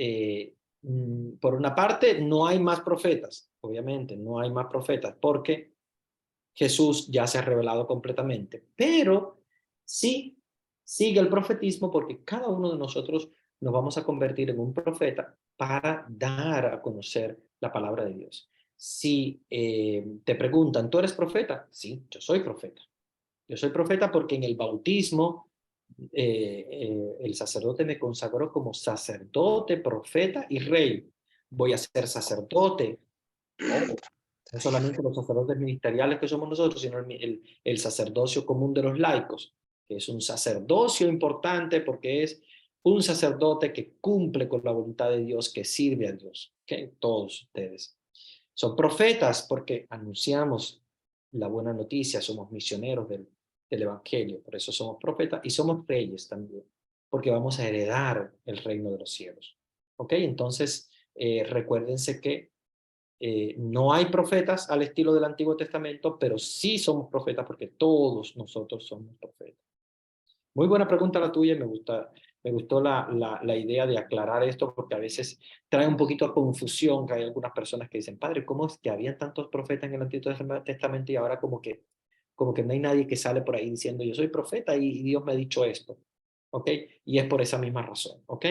por una parte, no hay más profetas, obviamente, no hay más profetas, porque Jesús ya se ha revelado completamente, pero sí sigue el profetismo porque cada uno de nosotros nos vamos a convertir en un profeta para dar a conocer la palabra de Dios. Si te preguntan, ¿tú eres profeta? Sí, yo soy profeta. Yo soy profeta porque en el bautismo el sacerdote me consagró como sacerdote, profeta y rey. Voy a ser sacerdote. Oh, no solamente los sacerdotes ministeriales que somos nosotros, sino el sacerdocio común de los laicos, que es un sacerdocio importante porque es un sacerdote que cumple con la voluntad de Dios, que sirve a Dios. ¿Okay? Todos ustedes son profetas porque anunciamos la buena noticia, somos misioneros del del Evangelio. Por eso somos profetas y somos reyes también, porque vamos a heredar el reino de los cielos. ¿Ok? Entonces, recuérdense que no hay profetas al estilo del Antiguo Testamento, pero sí somos profetas porque todos nosotros somos profetas. Muy buena pregunta la tuya, me gustó la idea de aclarar esto porque a veces trae un poquito de confusión, que hay algunas personas que dicen, padre, ¿cómo es que habían tantos profetas en el Antiguo Testamento y ahora como que no hay nadie que sale por ahí diciendo, yo soy profeta y Dios me ha dicho esto? ¿Ok? Y es por esa misma razón, ¿ok?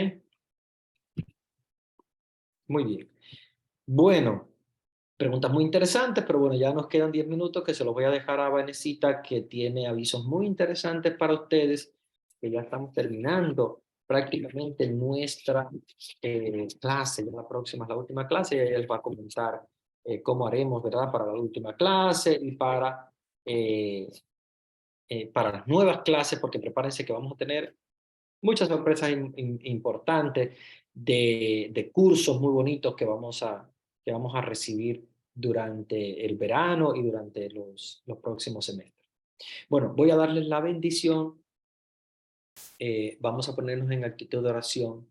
Muy bien. Bueno, preguntas muy interesantes, pero bueno, ya nos quedan 10 minutos que se los voy a dejar a Vanesita, que tiene avisos muy interesantes para ustedes, que ya estamos terminando prácticamente nuestra clase. Ya la próxima es la última clase y ella les va a comentar cómo haremos, ¿verdad? Para la última clase y para las nuevas clases, porque prepárense que vamos a tener muchas sorpresas importantes de cursos muy bonitos que vamos a recibir durante el verano y durante los próximos semestres. Bueno, voy a darles la bendición. Vamos a ponernos en actitud de oración.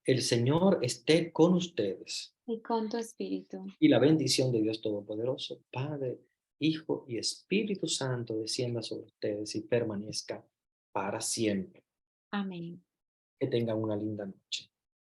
El Señor esté con ustedes. Y con tu espíritu. Y la bendición de Dios Todopoderoso, Padre, Hijo y Espíritu Santo descienda sobre ustedes y permanezca para siempre. Amén. Que tengan una linda noche.